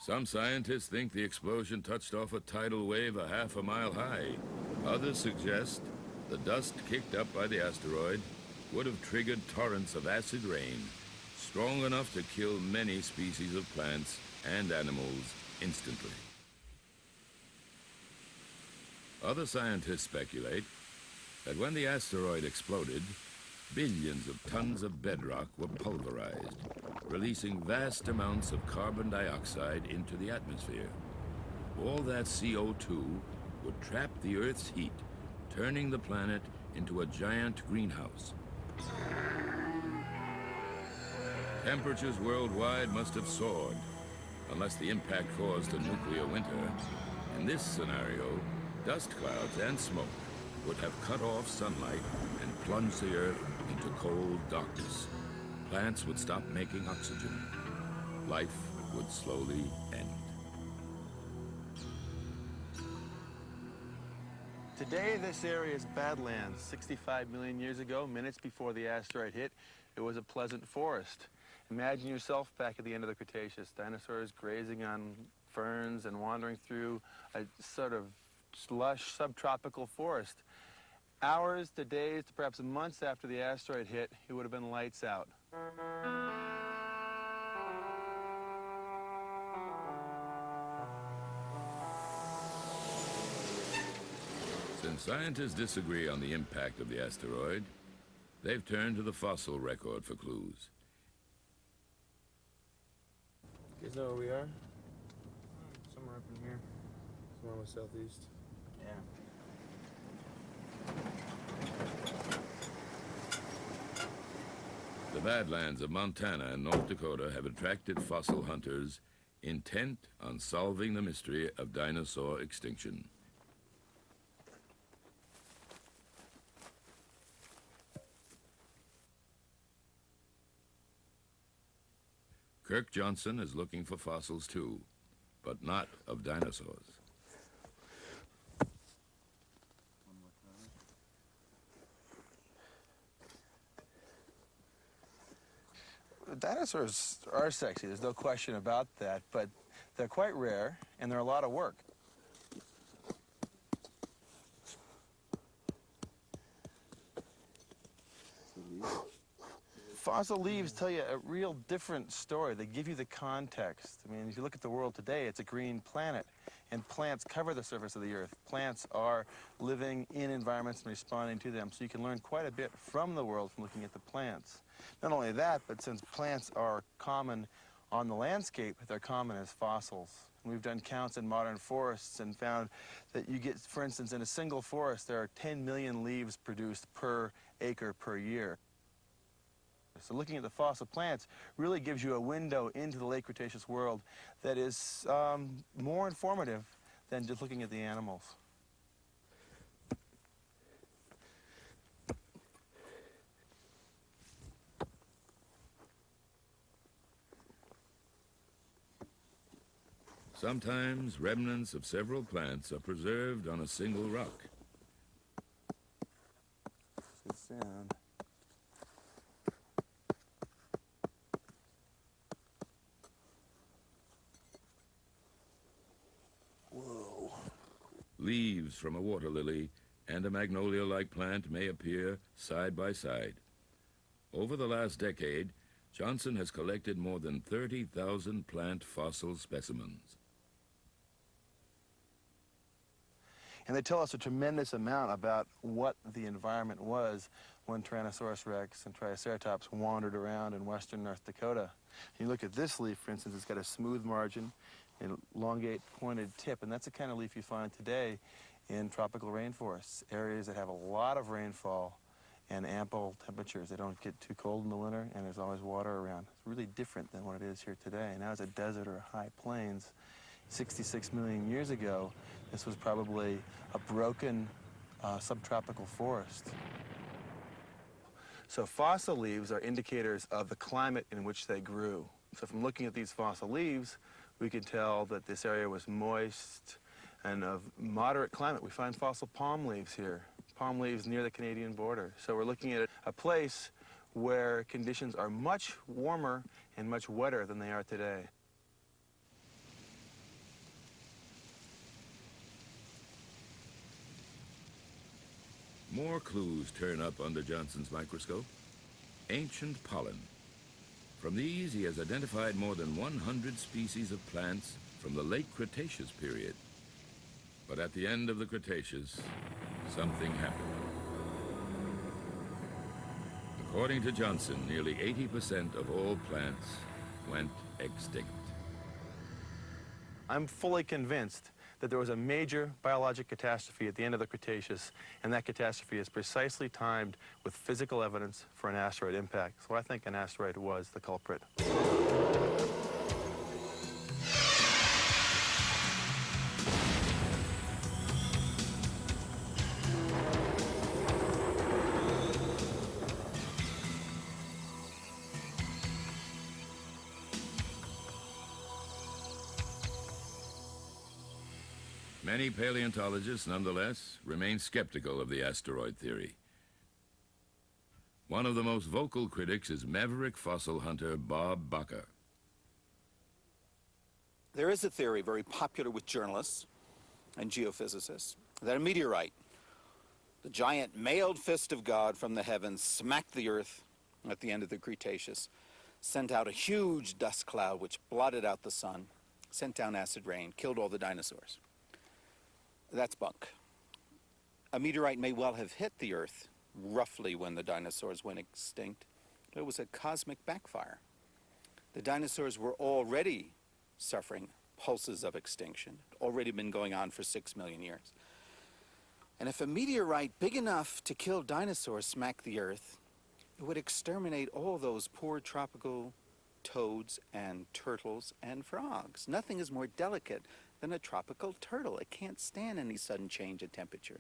Some scientists think the explosion touched off a tidal wave 1/2 mile high. Others suggest the dust kicked up by the asteroid would have triggered torrents of acid rain, strong enough to kill many species of plants and animals instantly. Other scientists speculate that when the asteroid exploded, billions of tons of bedrock were pulverized, releasing vast amounts of carbon dioxide into the atmosphere. All that CO2 would trap the Earth's heat, turning the planet into a giant greenhouse. Temperatures worldwide must have soared, unless the impact caused a nuclear winter. In this scenario, dust clouds and smoke would have cut off sunlight and plunged the Earth into cold darkness. Plants would stop making oxygen. Life would slowly end. Today, this area is Badlands. 65 million years ago, minutes before the asteroid hit, it was a pleasant forest. Imagine yourself back at the end of the Cretaceous, dinosaurs grazing on ferns and wandering through a sort of lush subtropical forest. Hours to days to perhaps months after the asteroid hit, it would have been lights out. Since scientists disagree on the impact of the asteroid, they've turned to the fossil record for clues. You guys know where we are? Somewhere up in here. Somewhere southeast. Yeah. The Badlands of Montana and North Dakota have attracted fossil hunters intent on solving the mystery of dinosaur extinction. Kirk Johnson is looking for fossils too, but not of dinosaurs. Dinosaurs are sexy, there's no question about that, but they're quite rare and they're a lot of work. Fossil leaves tell you a real different story. They give you the context. I mean, if you look at the world today, it's a green planet, and plants cover the surface of the Earth. Plants are living in environments and responding to them, so you can learn quite a bit from the world from looking at the plants. Not only that, but since plants are common on the landscape, they're common as fossils. We've done counts in modern forests and found that you get, for instance, in a single forest, there are 10 million leaves produced per acre per year. So looking at the fossil plants really gives you a window into the late Cretaceous world that is more informative than just looking at the animals. Sometimes remnants of several plants are preserved on a single rock. Good sound. Whoa. Leaves from a water lily and a magnolia-like plant may appear side by side. Over the last decade, Johnson has collected more than 30,000 plant fossil specimens. And they tell us a tremendous amount about what the environment was when Tyrannosaurus rex and Triceratops wandered around in western North Dakota. You look at this leaf, for instance, it's got a smooth margin and elongate pointed tip, and that's the kind of leaf you find today in tropical rainforests, areas that have a lot of rainfall and ample temperatures. They don't get too cold in the winter, and there's always water around. It's really different than what it is here today. Now it's a desert or high plains. 66 million years ago, this was probably a broken subtropical forest. So fossil leaves are indicators of the climate in which they grew. So from looking at these fossil leaves, we can tell that this area was moist and of moderate climate. We find fossil palm leaves here, palm leaves near the Canadian border. So we're looking at a place where conditions are much warmer and much wetter than they are today. More clues turn up under Johnson's microscope. Ancient pollen. From these, he has identified more than 100 species of plants from the late Cretaceous period. But at the end of the Cretaceous, something happened. According to Johnson, nearly 80% of all plants went extinct. I'm fully convinced that there was a major biologic catastrophe at the end of the Cretaceous, and that catastrophe is precisely timed with physical evidence for an asteroid impact. So I think an asteroid was the culprit. Many paleontologists, nonetheless, remain skeptical of the asteroid theory. One of the most vocal critics is maverick fossil hunter Bob Bakker. There is a theory very popular with journalists and geophysicists that a meteorite, the giant mailed fist of God from the heavens, smacked the Earth at the end of the Cretaceous, sent out a huge dust cloud which blotted out the sun, sent down acid rain, killed all the dinosaurs. That's bunk. A meteorite may well have hit the Earth roughly when the dinosaurs went extinct, but it was a cosmic backfire. The dinosaurs were already suffering pulses of extinction, already been going on for 6 million years. And if a meteorite big enough to kill dinosaurs smacked the Earth, it would exterminate all those poor tropical toads and turtles and frogs. Nothing is more delicate than a tropical turtle. It can't stand any sudden change of temperature.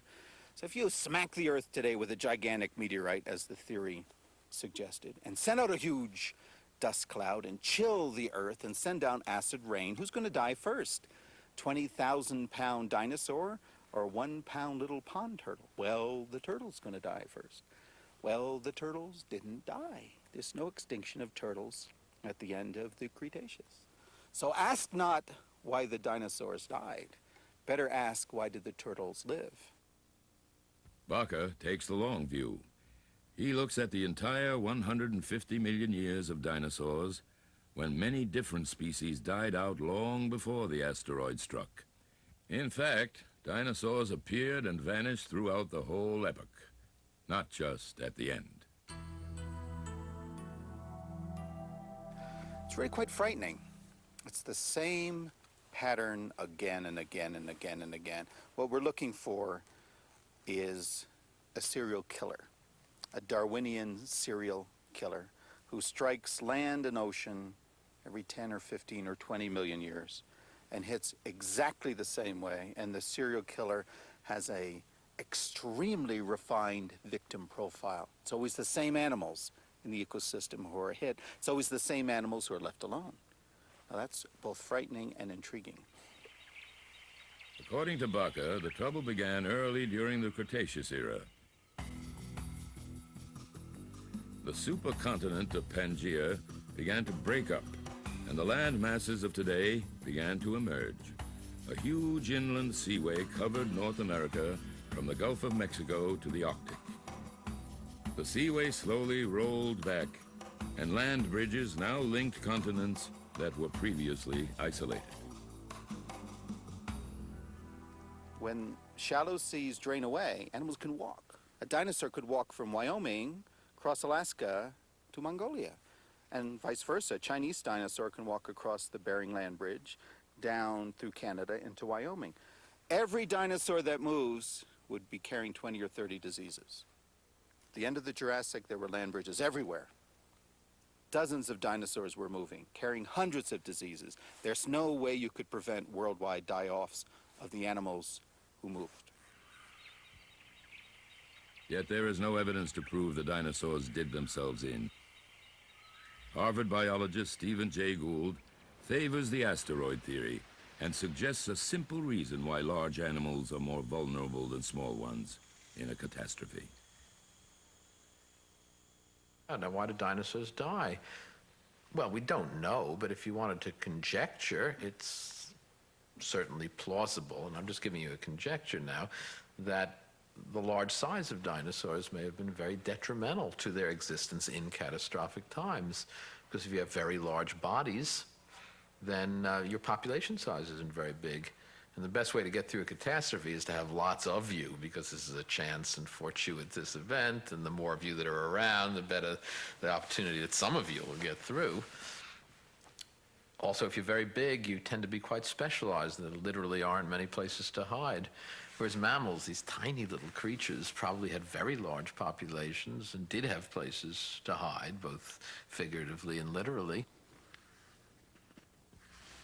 So if you smack the Earth today with a gigantic meteorite, as the theory suggested, and send out a huge dust cloud and chill the Earth and send down acid rain, who's going to die first? 20,000-pound dinosaur or 1-pound little pond turtle? Well, the turtle's going to die first. Well, the turtles didn't die. There's no extinction of turtles at the end of the Cretaceous. So ask not why the dinosaurs died. Better ask, why did the turtles live? Bakker takes the long view. He looks at the entire 150 million years of dinosaurs, when many different species died out long before the asteroid struck. In fact, dinosaurs appeared and vanished throughout the whole epoch, not just at the end. It's really quite frightening. It's the same pattern again and again and again and again. What we're looking for is a serial killer, a Darwinian serial killer who strikes land and ocean every 10 or 15 or 20 million years and hits exactly the same way. And the serial killer has a extremely refined victim profile. It's always the same animals in the ecosystem who are hit. It's always the same animals who are left alone. Now that's both frightening and intriguing. According to Bakker, the trouble began early during the Cretaceous era. The supercontinent of Pangaea began to break up, and the land masses of today began to emerge. A huge inland seaway covered North America from the Gulf of Mexico to the Arctic. The seaway slowly rolled back, and land bridges now linked continents that were previously isolated. When shallow seas drain away, animals can walk. A dinosaur could walk from Wyoming across Alaska to Mongolia, and vice versa. A Chinese dinosaur can walk across the Bering Land Bridge down through Canada into Wyoming. Every dinosaur that moves would be carrying 20 or 30 diseases. At the end of the Jurassic, there were land bridges everywhere. Dozens of dinosaurs were moving, carrying hundreds of diseases. There's no way you could prevent worldwide die-offs of the animals who moved. Yet there is no evidence to prove the dinosaurs did themselves in. Harvard biologist Stephen Jay Gould favors the asteroid theory and suggests a simple reason why large animals are more vulnerable than small ones in a catastrophe. Now, why did dinosaurs die? Well, we don't know, but if you wanted to conjecture, it's certainly plausible, and I'm just giving you a conjecture now, that the large size of dinosaurs may have been very detrimental to their existence in catastrophic times. Because if you have very large bodies, then your population size isn't very big. And the best way to get through a catastrophe is to have lots of you, because this is a chance and fortuitous event, and the more of you that are around, the better the opportunity that some of you will get through. Also, if you're very big, you tend to be quite specialized. There literally aren't many places to hide. Whereas mammals, these tiny little creatures, probably had very large populations and did have places to hide, both figuratively and literally.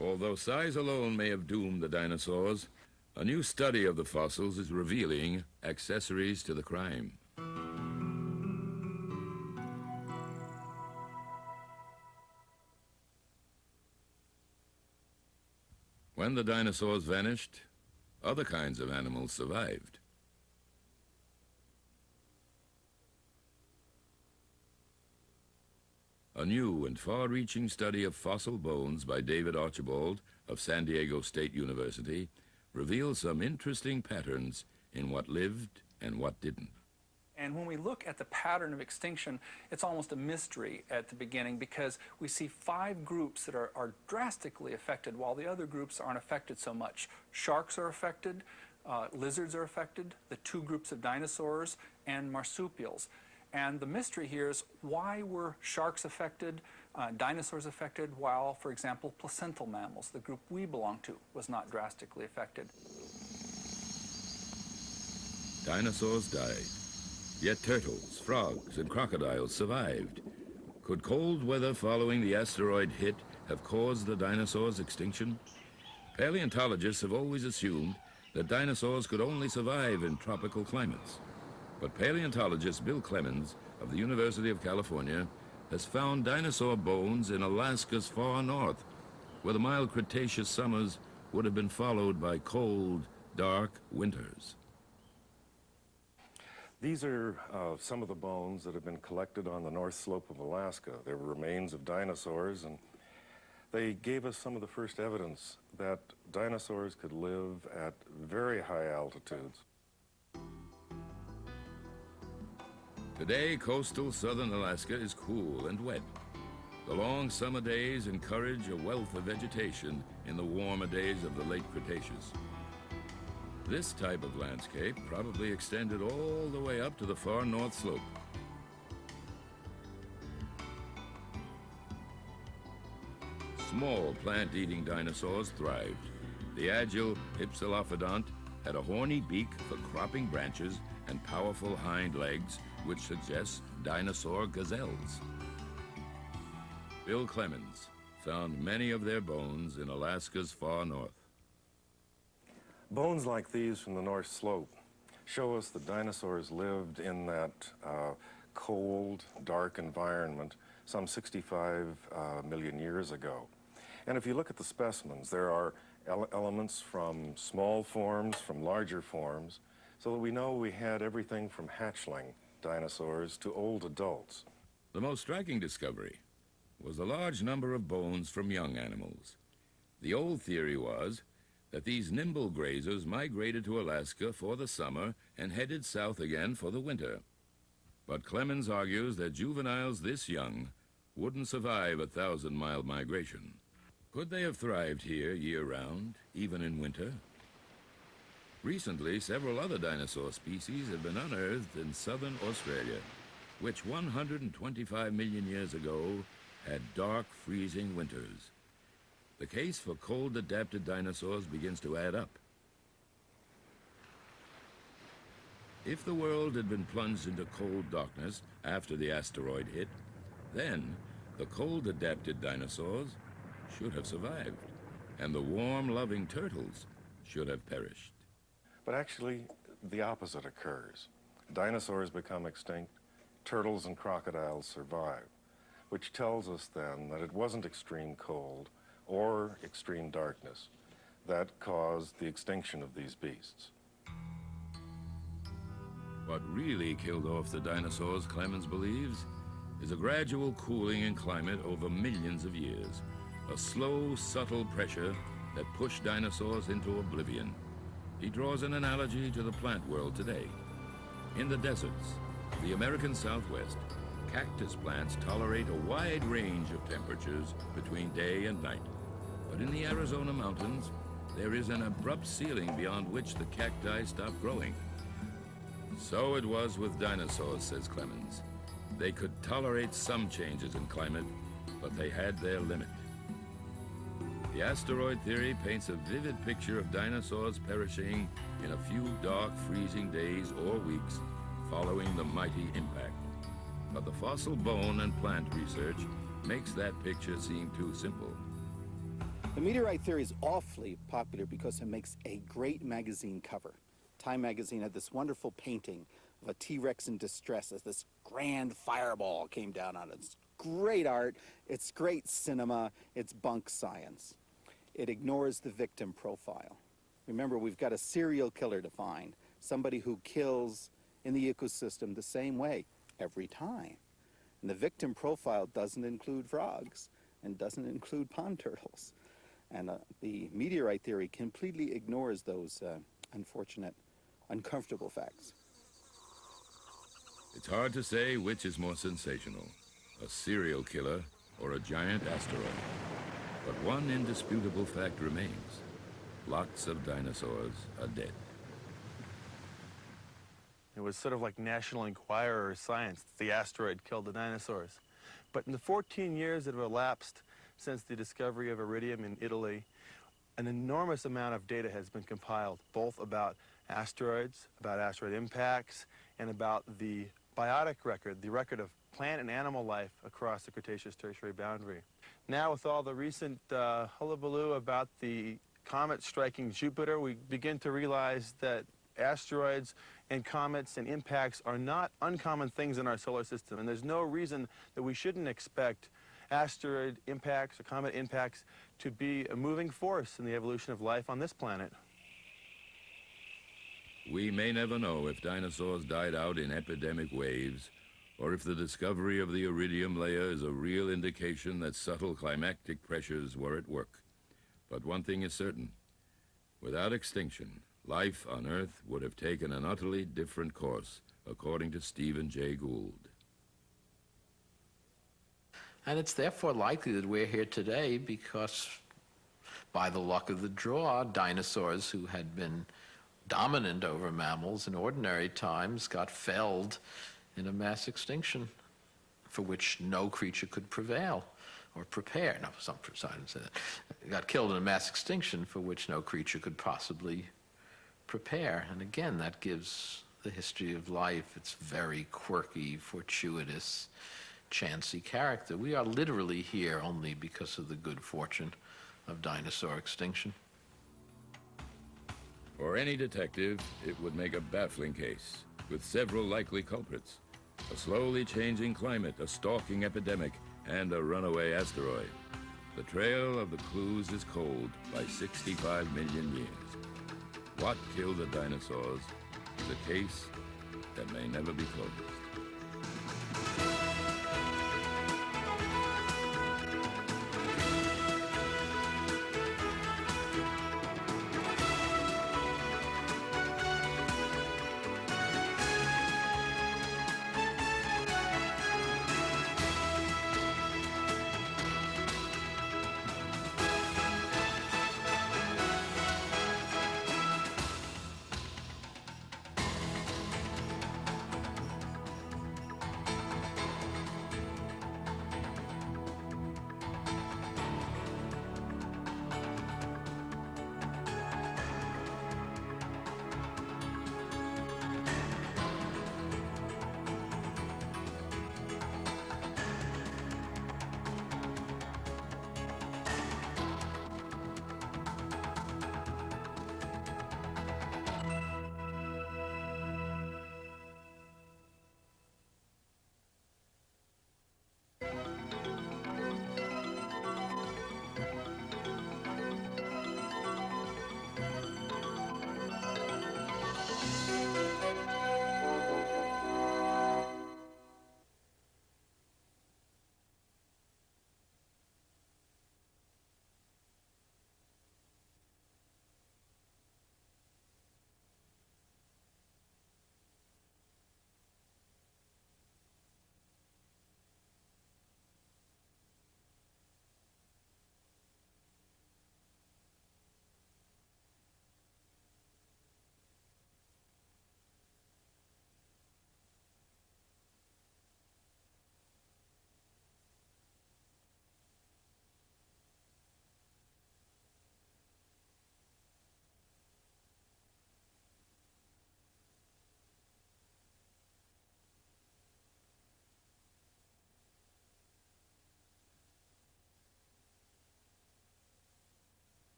Although size alone may have doomed the dinosaurs, a new study of the fossils is revealing accessories to the crime. When the dinosaurs vanished, other kinds of animals survived. A new and far-reaching study of fossil bones by David Archibald of San Diego State University reveals some interesting patterns in what lived and what didn't. And when we look at the pattern of extinction, it's almost a mystery at the beginning because we see 5 groups that are drastically affected while the other groups aren't affected so much. Sharks are affected, lizards are affected, the 2 groups of dinosaurs, and marsupials. And the mystery here is why were sharks affected, dinosaurs affected, while, for example, placental mammals, the group we belong to, was not drastically affected. Dinosaurs died, yet turtles, frogs, and crocodiles survived. Could cold weather following the asteroid hit have caused the dinosaurs' extinction? Paleontologists have always assumed that dinosaurs could only survive in tropical climates. But paleontologist Bill Clemens of the University of California has found dinosaur bones in Alaska's far north, where the mild Cretaceous summers would have been followed by cold, dark winters. These are some of the bones that have been collected on the north slope of Alaska. They were remains of dinosaurs, and they gave us some of the first evidence that dinosaurs could live at very high altitudes. Today, coastal southern Alaska is cool and wet. The long summer days encourage a wealth of vegetation in the warmer days of the late Cretaceous. This type of landscape probably extended all the way up to the far north slope. Small plant-eating dinosaurs thrived. The agile Hypsilophodont had a horny beak for cropping branches and powerful hind legs, which suggests dinosaur gazelles. Bill Clemens found many of their bones in Alaska's far north. Bones like these from the North Slope show us that dinosaurs lived in that cold, dark environment some 65 million years ago. And if you look at the specimens, there are elements from small forms, from larger forms, so that we know we had everything from hatchling dinosaurs to old adults. The most striking discovery was the large number of bones from young animals. The old theory was that these nimble grazers migrated to Alaska for the summer and headed south again for the winter. But Clemens argues that juveniles this young wouldn't survive a 1,000-mile migration. Could they have thrived here year-round, even in winter? Recently, several other dinosaur species have been unearthed in southern Australia, which 125 million years ago had dark, freezing winters. The case for cold-adapted dinosaurs begins to add up. If the world had been plunged into cold darkness after the asteroid hit, then the cold-adapted dinosaurs should have survived, and the warm-loving turtles should have perished. But actually, the opposite occurs. Dinosaurs become extinct, turtles and crocodiles survive, which tells us then that it wasn't extreme cold or extreme darkness that caused the extinction of these beasts. What really killed off the dinosaurs, Clemens believes, is a gradual cooling in climate over millions of years, a slow, subtle pressure that pushed dinosaurs into oblivion. He draws an analogy to the plant world today. In the deserts of the American Southwest, cactus plants tolerate a wide range of temperatures between day and night. But in the Arizona mountains, there is an abrupt ceiling beyond which the cacti stop growing. So it was with dinosaurs, says Clemens. They could tolerate some changes in climate, but they had their limit. The asteroid theory paints a vivid picture of dinosaurs perishing in a few dark, freezing days or weeks following the mighty impact. But the fossil bone and plant research makes that picture seem too simple. The meteorite theory is awfully popular because it makes a great magazine cover. Time magazine had this wonderful painting of a T-Rex in distress as this grand fireball came down on it. It's great art, it's great cinema, it's bunk science. It ignores the victim profile. Remember, we've got a serial killer to find, somebody who kills in the ecosystem the same way every time. And the victim profile doesn't include frogs and doesn't include pond turtles. And the meteorite theory completely ignores those unfortunate, uncomfortable facts. It's hard to say which is more sensational, a serial killer or a giant asteroid. But one indisputable fact remains. Lots of dinosaurs are dead. It was sort of like National Enquirer or Science. The asteroid killed the dinosaurs. But in the 14 years that have elapsed since the discovery of iridium in Italy, an enormous amount of data has been compiled, both about asteroids, about asteroid impacts, and about the biotic record, the record of plant and animal life across the Cretaceous-Tertiary boundary. Now, with all the recent hullabaloo about the comet striking Jupiter, we begin to realize that asteroids and comets and impacts are not uncommon things in our solar system, and there's no reason that we shouldn't expect asteroid impacts or comet impacts to be a moving force in the evolution of life on this planet. We may never know if dinosaurs died out in epidemic waves, or if the discovery of the iridium layer is a real indication that subtle climactic pressures were at work. But one thing is certain. Without extinction, life on Earth would have taken an utterly different course, according to Stephen Jay Gould. And it's therefore likely that we're here today because, by the luck of the draw, dinosaurs who had been dominant over mammals in ordinary times got felled in a mass extinction for which no creature could prevail or prepare. No, some I didn't say that. Got killed in a mass extinction for which no creature could possibly prepare. And again, that gives the history of life its very quirky, fortuitous, chancy character. We are literally here only because of the good fortune of dinosaur extinction. For any detective, it would make a baffling case, with several likely culprits. A slowly changing climate, a stalking epidemic, and a runaway asteroid. The trail of the clues is cold by 65 million years. What killed the dinosaurs is a case that may never be closed.